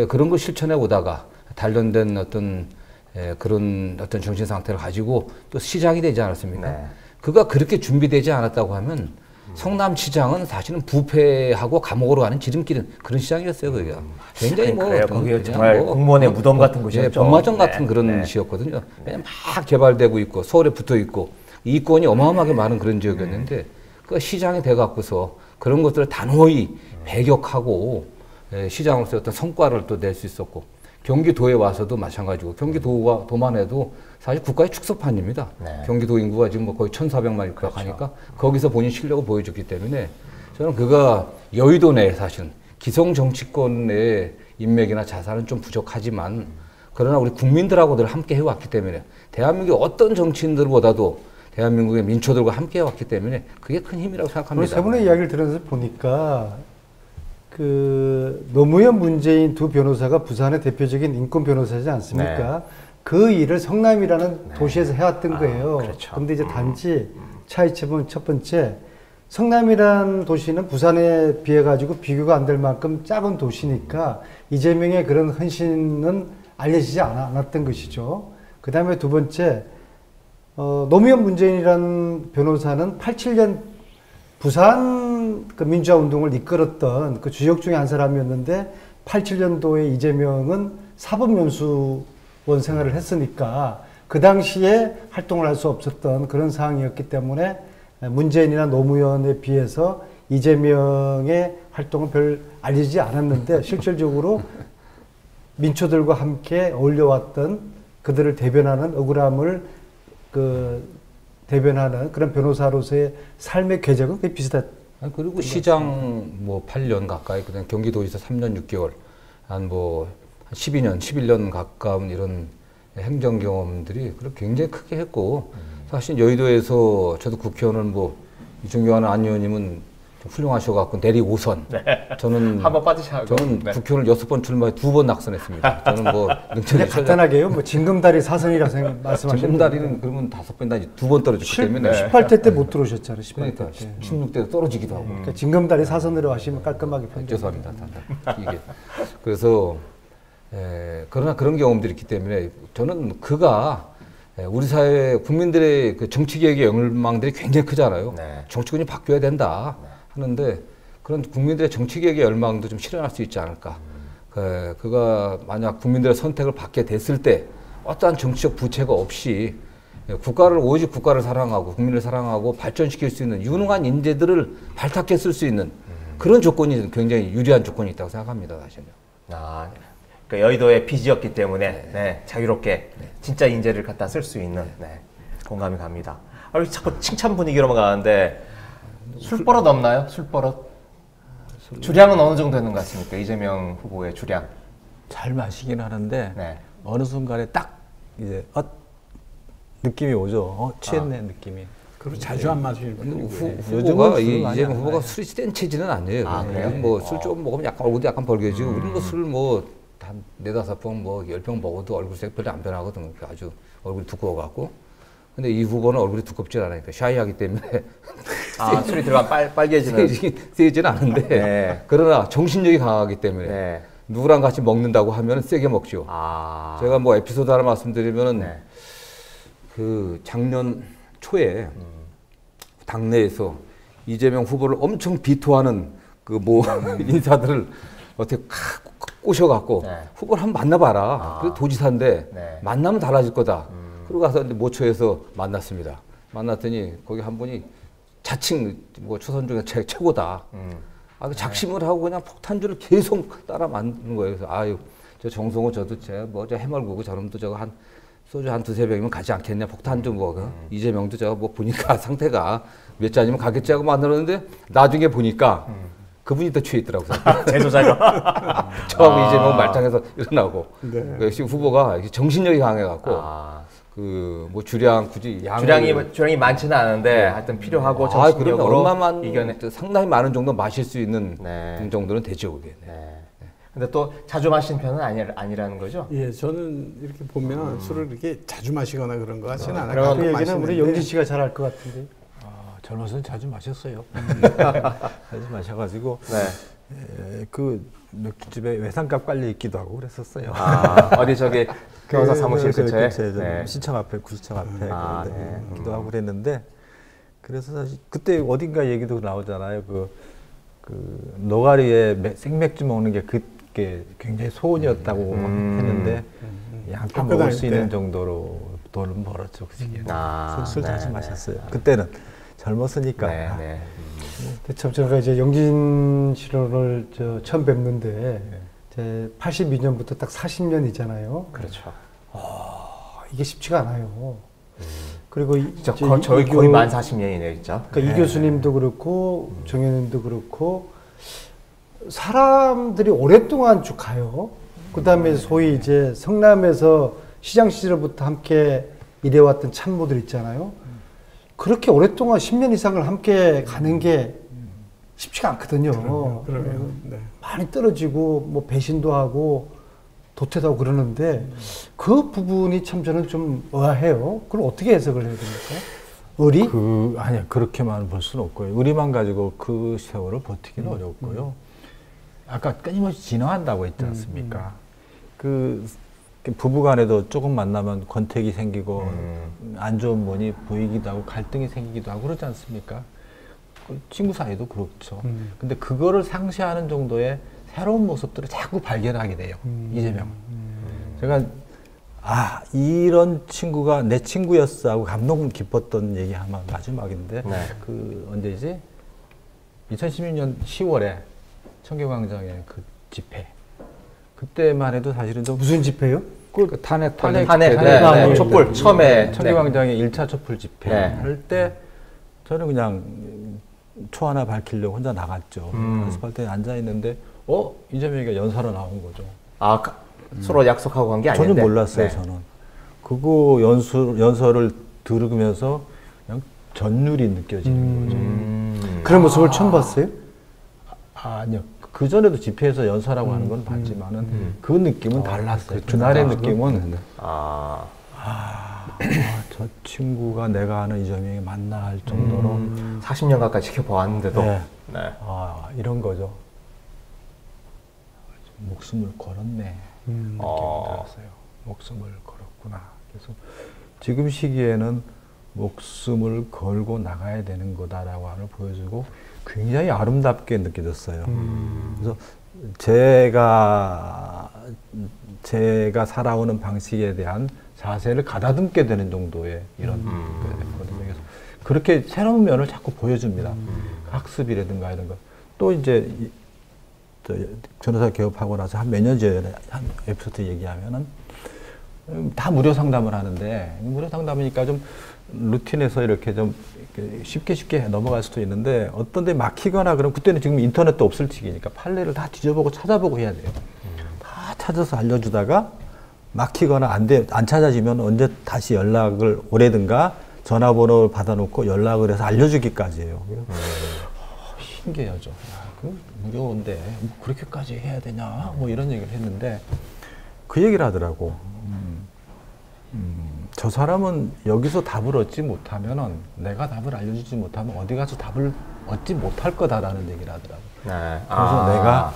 그런 걸 실천해 오다가 단련된 어떤 그런 어떤 정신 상태를 가지고 또 시장이 되지 않았습니까? 네. 그가 그렇게 준비되지 않았다고 하면 성남시장은 사실은 부패하고 감옥으로 가는 지름길은 그런 시장이었어요, 거기가. 굉장히 뭐 거기 정말 공무원의 무덤 같은 곳이었죠. 범마전 같은 그런 시였거든요. 왜냐면 막 개발되고 있고 서울에 붙어 있고 이권이 어마어마하게 많은 그런 지역이었는데 그 시장이 돼갖고서 그런 것들을 단호히 배격하고 시장으로서 어떤 성과를 또 낼 수 있었고 경기도에 와서도 마찬가지고 경기도만 해도 사실 국가의 축소판입니다. 네. 경기도 인구가 지금 뭐 거의 1,400만 육박하니까 거기서 본인 실력을 보여줬기 때문에 저는 그가 여의도 내에 사실은 기성 정치권의 인맥이나 자산은 좀 부족하지만 그러나 우리 국민들하고들 함께 해왔기 때문에 대한민국의 어떤 정치인들보다도 대한민국의 민초들과 함께 해왔기 때문에 그게 큰 힘이라고 생각합니다. 세 분의 이야기를 들으면서 보니까 그 노무현 문재인 두 변호사가 부산의 대표적인 인권 변호사지 않습니까? 네. 그 일을 성남이라는 도시에서 해왔던 거예요. 그렇죠. 그런데 이제 단지 차이점은 첫 번째, 성남이라는 도시는 부산에 비해 가지고 비교가 안 될 만큼 작은 도시니까 이재명의 그런 헌신은 알려지지 않았던 것이죠. 그 다음에 두 번째, 노무현 문재인이라는 변호사는 87년 부산 그 민주화 운동을 이끌었던 그 주역 중에 한 사람이었는데 87년도에 이재명은 사법연수원 생활을 했으니까 그 당시에 활동을 할 수 없었던 그런 상황이었기 때문에 문재인이나 노무현에 비해서 이재명의 활동은 별 알리지 않았는데 실질적으로 민초들과 함께 어울려왔던 그들을 대변하는 억울함을 대변하는 그런 변호사로서의 삶의 궤적은 거의 비슷했. 그리고 시장 뭐 8년 가까이, 그다음 경기도에서 3년 6개월, 한 12년, 11년 가까운 이런 행정 경험들이 굉장히 크게 했고, 사실 여의도에서 저도 국회의원은 이종규와 안 의원님은 훌륭하셔갖고 내리 5선. 네. 저는 한번 빠지셔가지고. 저는 네. 국회의원을 6번 출마해 2번 낙선했습니다. 저는 능천이 간단하게요. 징금다리 사선이라고 말씀하셨는데. 징금다리는 그러면 5번, 2번 떨어졌기 때문에. 18대 때 못 들어오셨잖아요. 18대 그러니까 때. 16대 떨어지기도 하고. 그러니까 징금다리 사선으로 하시면 깔끔하게 편집. 죄송합니다. 이게 그래서 그러나 그런 경험들이 있기 때문에 저는 그가 우리 사회 국민들의 그 정치개혁의 열망들이 굉장히 크잖아요. 네. 정치권이 바뀌어야 된다. 네. 하는데 그런 국민들의 정치개혁의 열망도 좀 실현할 수 있지 않을까. 그가 만약 국민들의 선택을 받게 됐을 때 어떠한 정치적 부채가 없이 오직 국가를 사랑하고 국민을 사랑하고 발전시킬 수 있는 유능한 인재들을 발탁했을 수 있는 그런 조건이 굉장히 유리한 조건이 있다고 생각합니다. 사실요. 그러니까 여의도의 빚이었기 때문에 네, 자유롭게 진짜 인재를 갖다 쓸 수 있는 공감이 갑니다. 자꾸 칭찬 분위기로만 가는데 술버릇 없나요? 술버릇? 주량은 어느 정도 되는 것 같습니까? 이재명 후보의 주량. 잘 마시긴 하는데 어느 순간에 딱 이제 느낌이 오죠. 취했네 느낌이. 그리고 자주 안 마시는 후보가 이재명 후보가 술이 센 체질은 아니에요. 술 조금 먹으면 약간 얼굴도 약간 벌개지고 우리는 술 한 4-5병 10병 먹어도 얼굴색 별로 안 변하거든. 아주 얼굴이 두꺼워갖고. 근데 이 후보는 얼굴이 두껍지 않으니까 샤이하기 때문에 술이 들어가면 빨개지는 세지는 않은데 그러나 정신력이 강하기 때문에 누구랑 같이 먹는다고 하면 세게 먹죠. 제가 에피소드 하나 말씀드리면은 그 작년 초에 당내에서 이재명 후보를 엄청 비토하는 인사들을 어떻게 꼬셔갖고 후보를 한번 만나봐라. 그 도지사인데 만나면 달라질 거다. 그러고 가서 모처에서 만났습니다. 만났더니 거기 한 분이 자칭 초선 중에 최고다. 작심을 하고 그냥 폭탄주를 계속 따라 만드는 거예요. 그래서 저 정성호 저도 제가 저 해멀구고 저놈도 저거 소주 한 2-3병이면 가지 않겠냐. 폭탄주 이재명도 제가 보니까 상태가 몇 잔이면 가겠지 하고 만들었는데 나중에 보니까 그분이 더 취해 있더라고요. 제조자가. 처음 이재명 말짱에서 일어나고. 역시 후보가 정신력이 강해갖고 뭐 주량 굳이 주량이 많지는 않은데 하여튼 필요하고 그러면 정신력으로 얼마만 이겨내. 상당히 많은 정도 마실 수 있는 네. 정도는 되죠, 그게. 네. 근데 또 자주 마시는 편은 아니라는 거죠? 예, 저는 이렇게 보면 술을 이렇게 자주 마시거나 그런 거 하지는 않아요. 그런 가끔 얘기는 마시는데. 우리 영진 씨가 잘 알 것 같은데. 젊어서는 자주 마셨어요. 자주 마셔가지고 그 맥주집에 외상값 깔려 있기도 하고 그랬었어요. 어디 저기 변호사 사무실 근처에 시청 앞에 구시청 앞에 있기도 하고 그랬는데 그래서 사실 그때 어딘가 얘기도 나오잖아요. 그 노가리에 생맥주 먹는 게 그게 굉장히 소원이었다고 했는데 양껏 먹을 수 있는 정도로 돈은 벌었죠 그 시기에. 술 자주 마셨어요. 그때는 젊었으니까. 참 제가 이제 영진 씨를 처음 뵙는데 제 82년부터 딱 40년이잖아요. 그렇죠. 이게 쉽지가 않아요. 그리고 저희 거의 만 40년이네요, 진짜. 그러니까 이 교수님도 그렇고 정현님도 그렇고 사람들이 오랫동안 쭉 가요. 그다음에 소위 이제 성남에서 시장 시절부터 함께 일해왔던 참모들 있잖아요. 그렇게 오랫동안 10년 이상을 함께 가는 게 쉽지가 않거든요. 그러게요. 네. 많이 떨어지고 뭐 배신도 하고 도태도 하고 그러는데 그 부분이 참 저는 좀 의아해요. 그걸 어떻게 해석을 해야 됩니까? 의리? 아니야 그렇게만 볼 수는 없고요. 의리만 가지고 그 세월을 버티기는 어렵고요. 아까 끊임없이 진화한다고 했지 않습니까? 그 부부간에도 조금 만나면 권태기 생기고 안 좋은 면이 보이기도 하고 갈등이 생기기도 하고 그러지 않습니까? 친구 사이도 그렇죠. 근데 그거를 상쇄하는 정도의 새로운 모습들을 자꾸 발견하게 돼요. 이재명. 제가 이런 친구가 내 친구였어 하고 감동 깊었던 얘기 하면 마지막인데 그 언제지? 2016년 10월에 청계광장의 그 집회. 그때만 해도 사실은 좀 무슨 집회요? 그 탄핵 촛불 처음에 청계광장의 1차 촛불 집회 할 때 저는 그냥 초 하나 밝히려고 혼자 나갔죠. 아스팔트에 앉아 있는데 이재명이가 연사로 나온 거죠. 서로 약속하고 간 게 아닌데. 전혀 몰랐어요. 저는 그거 연설을 들으면서 그냥 전율이 느껴지는 거죠. 그런 모습을 처음 봤어요? 아니요. 그 전에도 집회에서 연설하고 하는 건 봤지만은 그 느낌은 달랐어요. 그날의 느낌은 저 친구가 내가 아는 이재명이 맞나 할 정도로 40년 가까이 지켜보았는데도 이런 거죠. 목숨을 걸었네. 느낌이 들었어요. 목숨을 걸었구나. 그래서 지금 시기에는 목숨을 걸고 나가야 되는 거다라고 하는 걸 보여주고 굉장히 아름답게 느껴졌어요. 그래서 제가 살아오는 방식에 대한 자세를 가다듬게 되는 정도의 이런 거거든요. 그래서 그렇게 새로운 면을 자꾸 보여줍니다. 학습이라든가 이런 거. 또 이제 변호사 개업하고 나서 한 몇 년 전에 한 에피소드 얘기하면은 다 무료 상담을 하는데 무료 상담이니까 좀 루틴에서 이렇게 좀 쉽게 넘어갈 수도 있는데 어떤 데 막히거나 그럼 그때는 지금 인터넷도 없을 시기니까 판례를 다 뒤져보고 찾아보고 해야 돼요. 다 찾아서 알려주다가 막히거나 안 찾아지면 언제 다시 연락을 오래든가 전화번호를 받아놓고 연락을 해서 알려주기까지 해요. 신기하죠. 무료인데 뭐 그렇게까지 해야 되냐 뭐 이런 얘기를 했는데 그 얘기를 하더라고. 저 사람은 여기서 답을 얻지 못하면은 내가 답을 알려주지 못하면 어디 가서 답을 얻지 못할 거다라는 얘기를 하더라고. 그래서 내가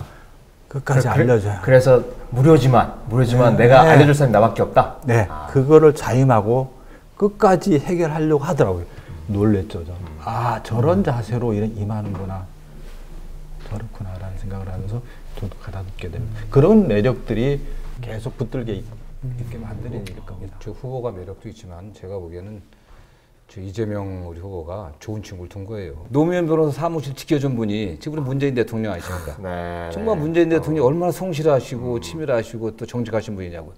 끝까지 알려줘야. 그래서 무료지만 내가 알려줄 사람이 나밖에 없다. 그거를 자임하고 끝까지 해결하려고 하더라고요. 놀랬죠, 저는. 저런 자세로 임하는구나. 저렇구나라는 생각을 하면서 저도 가다듬게 됩니다. 그런 매력들이 계속 붙들게 있게 만드는 일일 겁니다. 저 후보가 매력도 있지만 제가 보기에는 저 이재명 우리 후보가 좋은 친구를 둔 거예요. 노무현 변호사 사무실 지켜준 분이 지금 문재인 대통령 아니십니까? 정말 문재인 대통령이 얼마나 성실하시고 치밀하시고 또 정직하신 분이냐고.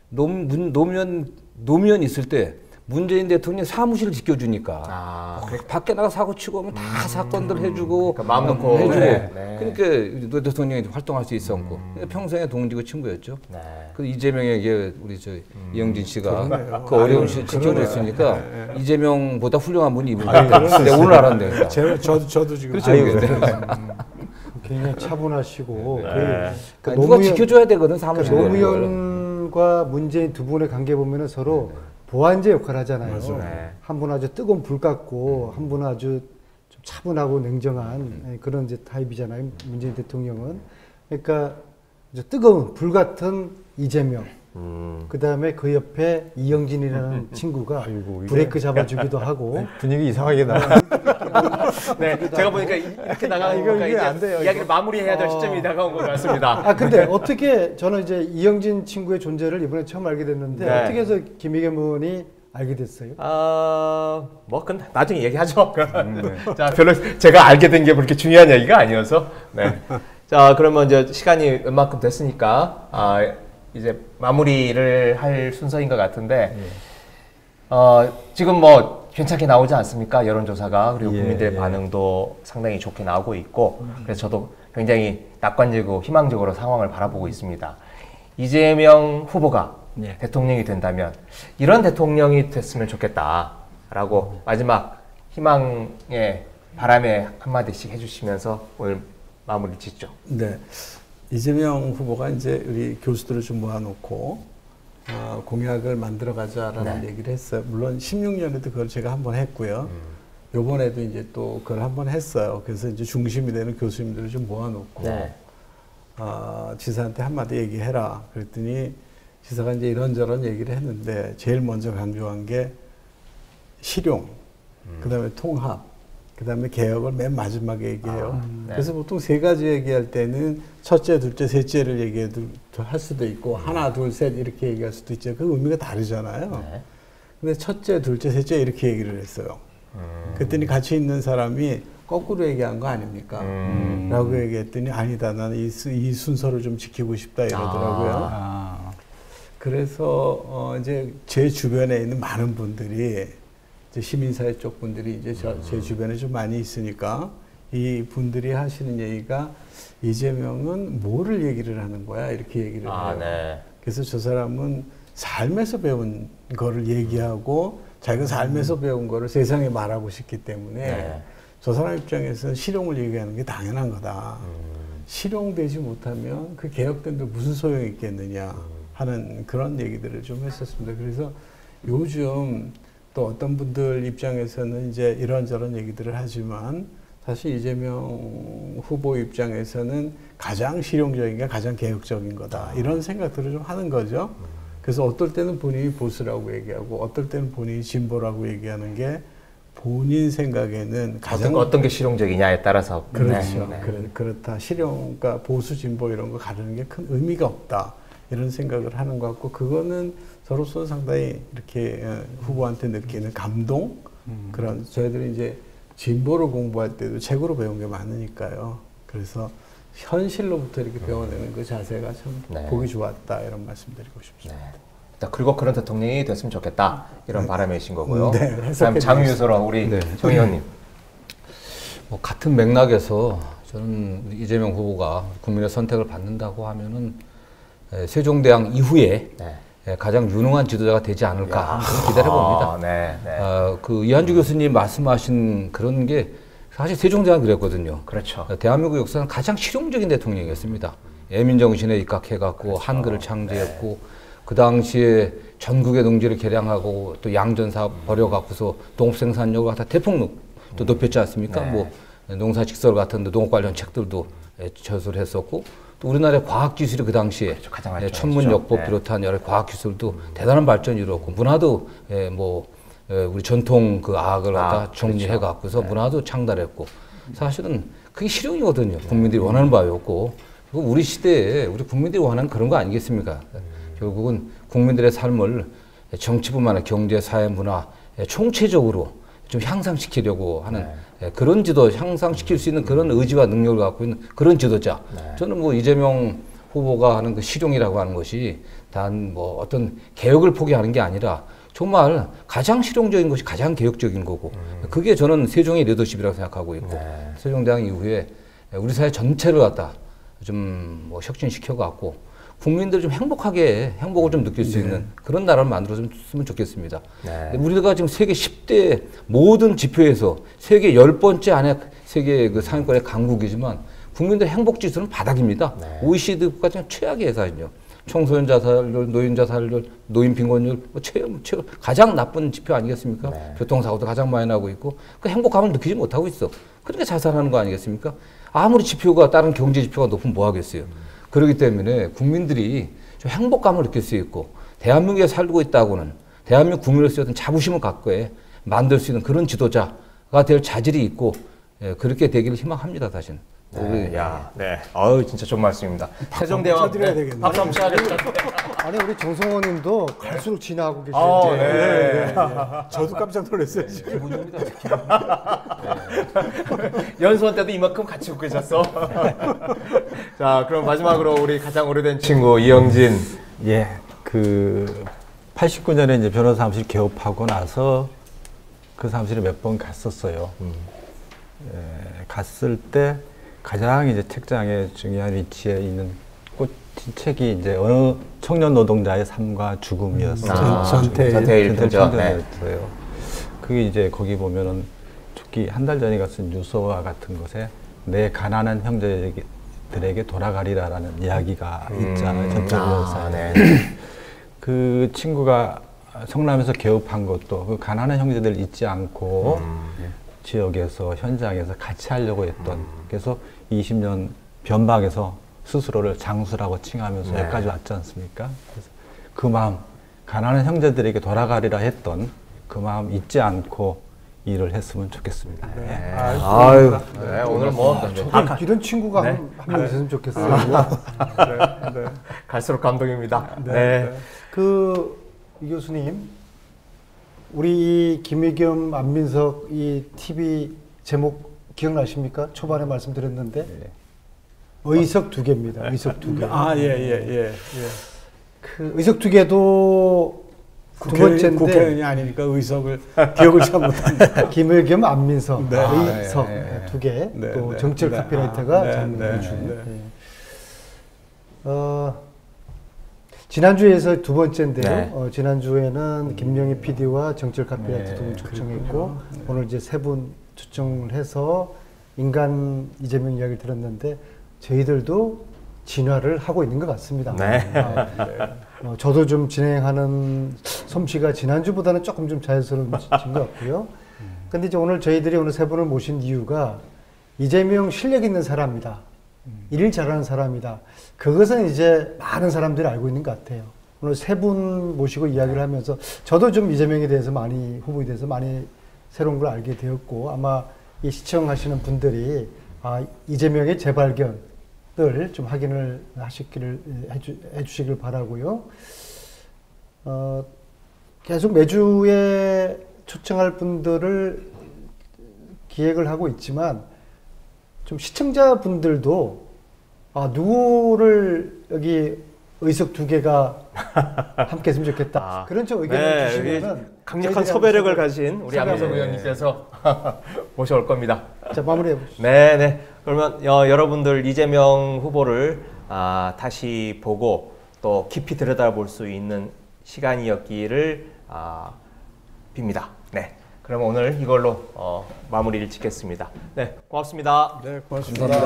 노무현 있을 때 문재인 대통령이 사무실을 지켜주니까 밖에 나가 사고 치고 오면 다 사건들 해주고 그러니까 마음 놓고 해주고 네. 그러니까 대통령이 활동할 수 있었고 평생의 동지고 친구였죠. 네. 그 이재명에게 우리 저 이영진 씨가 그 어려운 시절 지켜줬으니까 이재명보다 훌륭한 분이 이분이 내가 오늘 알았네. 저도 지금 그렇죠. 굉장히 차분하시고 그러니까 누가 지켜줘야 되거든 사무실. 노무현과 문재인 두 분의 관계 보면은 서로 보완제 역할을 하잖아요. 네. 한 분은 아주 뜨거운 불 같고 한 분은 아주 좀 차분하고 냉정한 그런 이제 타입이잖아요. 문재인 대통령은. 그러니까 이제 뜨거운 불 같은 이재명. 그 다음에 그 옆에 이영진이라는 친구가 브레이크 잡아주기도 하고 분위기 이상하게 나. 네, 제가 보니까 이렇게 나가는 거니까 이제 안 돼요, 이야기를 마무리해야 될 시점이 다가온 것 같습니다. 아 근데 어떻게 저는 이제 이영진 친구의 존재를 이번에 처음 알게 됐는데 네. 어떻게 해서 김의겸 의원이 알게 됐어요? 뭐 근데 나중에 얘기하죠. 자, 별로 제가 알게 된 게 그렇게 중요한 얘기가 아니어서. 네. 자, 그러면 이제 시간이 웬만큼 됐으니까 이제 마무리를 할 순서인 것 같은데 지금 뭐 괜찮게 나오지 않습니까? 여론조사가 그리고 국민들의 반응도 상당히 좋게 나오고 있고 그래서 저도 굉장히 낙관적이고 희망적으로 상황을 바라보고 있습니다. 이재명 후보가 대통령이 된다면 이런 대통령이 됐으면 좋겠다라고 마지막 희망의 바람에 한마디씩 해주시면서 오늘 마무리 짓죠. 네. 이재명 후보가 이제 우리 교수들을 좀 모아놓고 공약을 만들어 가자라는 얘기를 했어요. 물론 16년에도 그걸 제가 한번 했고요. 요번에도 이제 또 그걸 한번 했어요. 그래서 이제 중심이 되는 교수님들을 좀 모아놓고 지사한테 한마디 얘기해라. 그랬더니 지사가 이제 이런저런 얘기를 했는데 제일 먼저 강조한 게 실용, 그다음에 통합, 그다음에 개혁을 맨 마지막에 얘기해요. 그래서 보통 세 가지 얘기할 때는 첫째, 둘째, 셋째를 얘기해도 할 수도 있고 하나, 둘, 셋 이렇게 얘기할 수도 있죠. 그 의미가 다르잖아요. 근데 첫째, 둘째, 셋째 이렇게 얘기를 했어요. 그랬더니 같이 있는 사람이 거꾸로 얘기한 거 아닙니까? 라고 얘기했더니 아니다. 나는 이 순서를 좀 지키고 싶다 이러더라고요. 그래서 이제 제 주변에 있는 많은 분들이 시민사회 쪽 분들이 이제 제 주변에 좀 많이 있으니까 이 분들이 하시는 얘기가 이재명은 뭐를 얘기를 하는 거야 이렇게 얘기를 해요. 네. 그래서 저 사람은 삶에서 배운 거를 얘기하고 자기가 삶에서 배운 거를 세상에 말하고 싶기 때문에 저 사람 입장에서는 실용을 얘기하는 게 당연한 거다. 실용되지 못하면 그 개혁된들 무슨 소용이 있겠느냐 하는 그런 얘기들을 좀 했었습니다. 그래서 요즘 또 어떤 분들 입장에서는 이제 이런저런 얘기들을 하지만 사실 이재명 후보 입장에서는 가장 실용적인 게 가장 개혁적인 거다. 이런 생각들을 좀 하는 거죠. 그래서 어떨 때는 본인이 보수라고 얘기하고 어떨 때는 본인이 진보라고 얘기하는 게 본인 생각에는 가장 어떤 게 실용적이냐에 따라서 그렇죠. 그렇다. 실용, 그러니까 보수 진보 이런 거 가르는 게 큰 의미가 없다. 이런 생각을 하는 것 같고 그거는 저로서 상당히 이렇게 후보한테 느끼는 감동 그런 저희들이 이제 진보를 공부할 때도 책으로 배운 게 많으니까요. 그래서 현실로부터 이렇게 배워내는 그 자세가 참 보기 좋았다 이런 말씀드리고 싶습니다. 그리고 그런 대통령이 됐으면 좋겠다 이런 바람이신 거고요. 다음 장유서로 우리 정 의원님. 뭐 같은 맥락에서 저는 이재명 후보가 국민의 선택을 받는다고 하면은 세종대왕 이후에 가장 유능한 지도자가 되지 않을까 기대해 봅니다. 그 이한주 교수님 말씀하신 그런 게 사실 세종대왕 그랬거든요. 그렇죠. 대한민국 역사는 가장 실용적인 대통령이었습니다. 애민정신에 입각해갖고 한글을 창제했고 그 당시에 전국의 농지를 개량하고 또 양전사업 벌여갖고서 농업생산력을 갖다 대폭 또 높였지 않습니까? 뭐 농사직설 같은 농업 관련 책들도 저술했었고 또 우리나라의 과학기술이 그 당시에 천문역법 비롯한 여러 과학기술도 대단한 발전을 이루었고 문화도 우리 전통 그 아학을 갖다 정리해 갖고서 문화도 창달했고 사실은 그게 실용이거든요. 국민들이 원하는 바였고 그리고 우리 시대에 우리 국민들이 원하는 그런 거 아니겠습니까? 결국은 국민들의 삶을 정치뿐만 아니라 경제, 사회, 문화 총체적으로 좀 향상시키려고 하는 그런 지도, 향상시킬 수 있는 그런 의지와 능력을 갖고 있는 그런 지도자. 저는 뭐 이재명 후보가 하는 그 실용이라고 하는 것이 단 뭐 어떤 개혁을 포기하는 게 아니라 정말 가장 실용적인 것이 가장 개혁적인 거고 그게 저는 세종의 리더십이라고 생각하고 있고 세종대왕 이후에 우리 사회 전체를 갖다 좀 뭐 혁신시켜갖고 국민들 좀 행복을 좀 느낄 수 있는 그런 나라를 만들어줬으면 좋겠습니다. 우리가 지금 세계 10대 모든 지표에서 세계 10번째 안에 세계 그 상위권의 강국이지만 국민들 행복 지수는 바닥입니다. OECD 국가 중에 최악이에요, 사실요. 청소년 자살률, 노인 자살률, 노인 빈곤율 가장 나쁜 지표 아니겠습니까? 교통사고도 가장 많이 나고 있고 그 행복감을 느끼지 못하고 있어. 그러니까 자살하는 거 아니겠습니까? 아무리 지표가 다른 경제 지표가 높으면 뭐 하겠어요. 그렇기 때문에 국민들이 좀 행복감을 느낄 수 있고 대한민국에 살고 있다고는 대한민국 국민으로서 어떤 자부심을 갖고 만들 수 있는 그런 지도자가 될 자질이 있고 그렇게 되기를 희망합니다, 사실은. 네. 아유, 진짜 좋은 말씀입니다. 세종대왕 박수 한번 쳐야 될 것 같아요. 아니, 우리 정성호님도 갈수록 진화하고 계시는데. 저도 깜짝 놀랐어요. 지금. 연수원 때도 이만큼 같이 웃고 계셨어. 자, 그럼 마지막으로 우리 가장 오래된 친구 이영진. 예, 그 89년에 이제 변호사 사무실 개업하고 나서 그 사무실에 몇 번 갔었어요. 갔을 때 가장 이제 책장에 중요한 위치에 있는 책이 이제 어느 청년 노동자의 삶과 죽음이었어요. 전태일 편지였어요. 그게 이제 거기 보면은 특히 한 달 전에 갔은 유서와 같은 것에 내 가난한 형제들에게 돌아가리라라는 이야기가 있잖아요. 전태일 여사의. 그 친구가 성남에서 개업한 것도 그 가난한 형제들 잊지 않고 지역에서 현장에서 같이 하려고 했던 그래서 20년 변방에서 스스로를 장수라고 칭하면서 여기까지 왔지 않습니까? 그래서 그 마음 가난한 형제들에게 돌아가리라 했던 그 마음 잊지 않고 일을 했으면 좋겠습니다. 오늘 뭐 이런 친구가 한 명 있었으면 좋겠어요. 갈수록 감동입니다. 이 교수님, 우리 이 김의겸, 안민석 이 TV 제목 기억나십니까? 초반에 말씀드렸는데 의석 두 개입니다. 의석 두 개. 그 의석 두 개도 두 번째인데 국회의원이 아니니까 의석을 기억을 잘 못합니다. 김의겸, 안민석 의석 두 개. 또 정철 카피라이터가 장문해 준. 지난주에서 두 번째인데요. 지난주에는 김영희 PD와 정철 카피라이터 두 분 초청했고 오늘 이제 세 분 초청을 해서 인간 이재명 이야기를 들었는데 저희들도 진화를 하고 있는 것 같습니다. 저도 좀 진행하는 솜씨가 지난주보다는 조금 좀 자연스러워진 것 같고요. 근데 이제 오늘 저희들이 오늘 세 분을 모신 이유가 이재명 실력 있는 사람이다. 일 잘하는 사람이다. 그것은 이제 많은 사람들이 알고 있는 것 같아요. 오늘 세 분 모시고 이야기를 하면서 저도 좀 이재명에 대해서 후보에 대해서 많이 새로운 걸 알게 되었고 아마 이 시청하시는 분들이 이재명의 재발견을 좀 확인을 해주시길 바라고요. 계속 매주에 초청할 분들을 기획을 하고 있지만 좀 시청자분들도 누구를 여기 의석 두 개가 함께 했으면 좋겠다. 그런 좀 의견을 주시면은 강력한 섭외력을 가신 우리 안민석 의원님께서 모셔올 겁니다. 자, 마무리해 보시죠. 네. 그러면 여러분들 이재명 후보를 다시 보고 또 깊이 들여다볼 수 있는 시간이었기를 빕니다. 네. 그럼 오늘 이걸로 마무리를 짓겠습니다. 네, 고맙습니다. 네, 고맙습니다.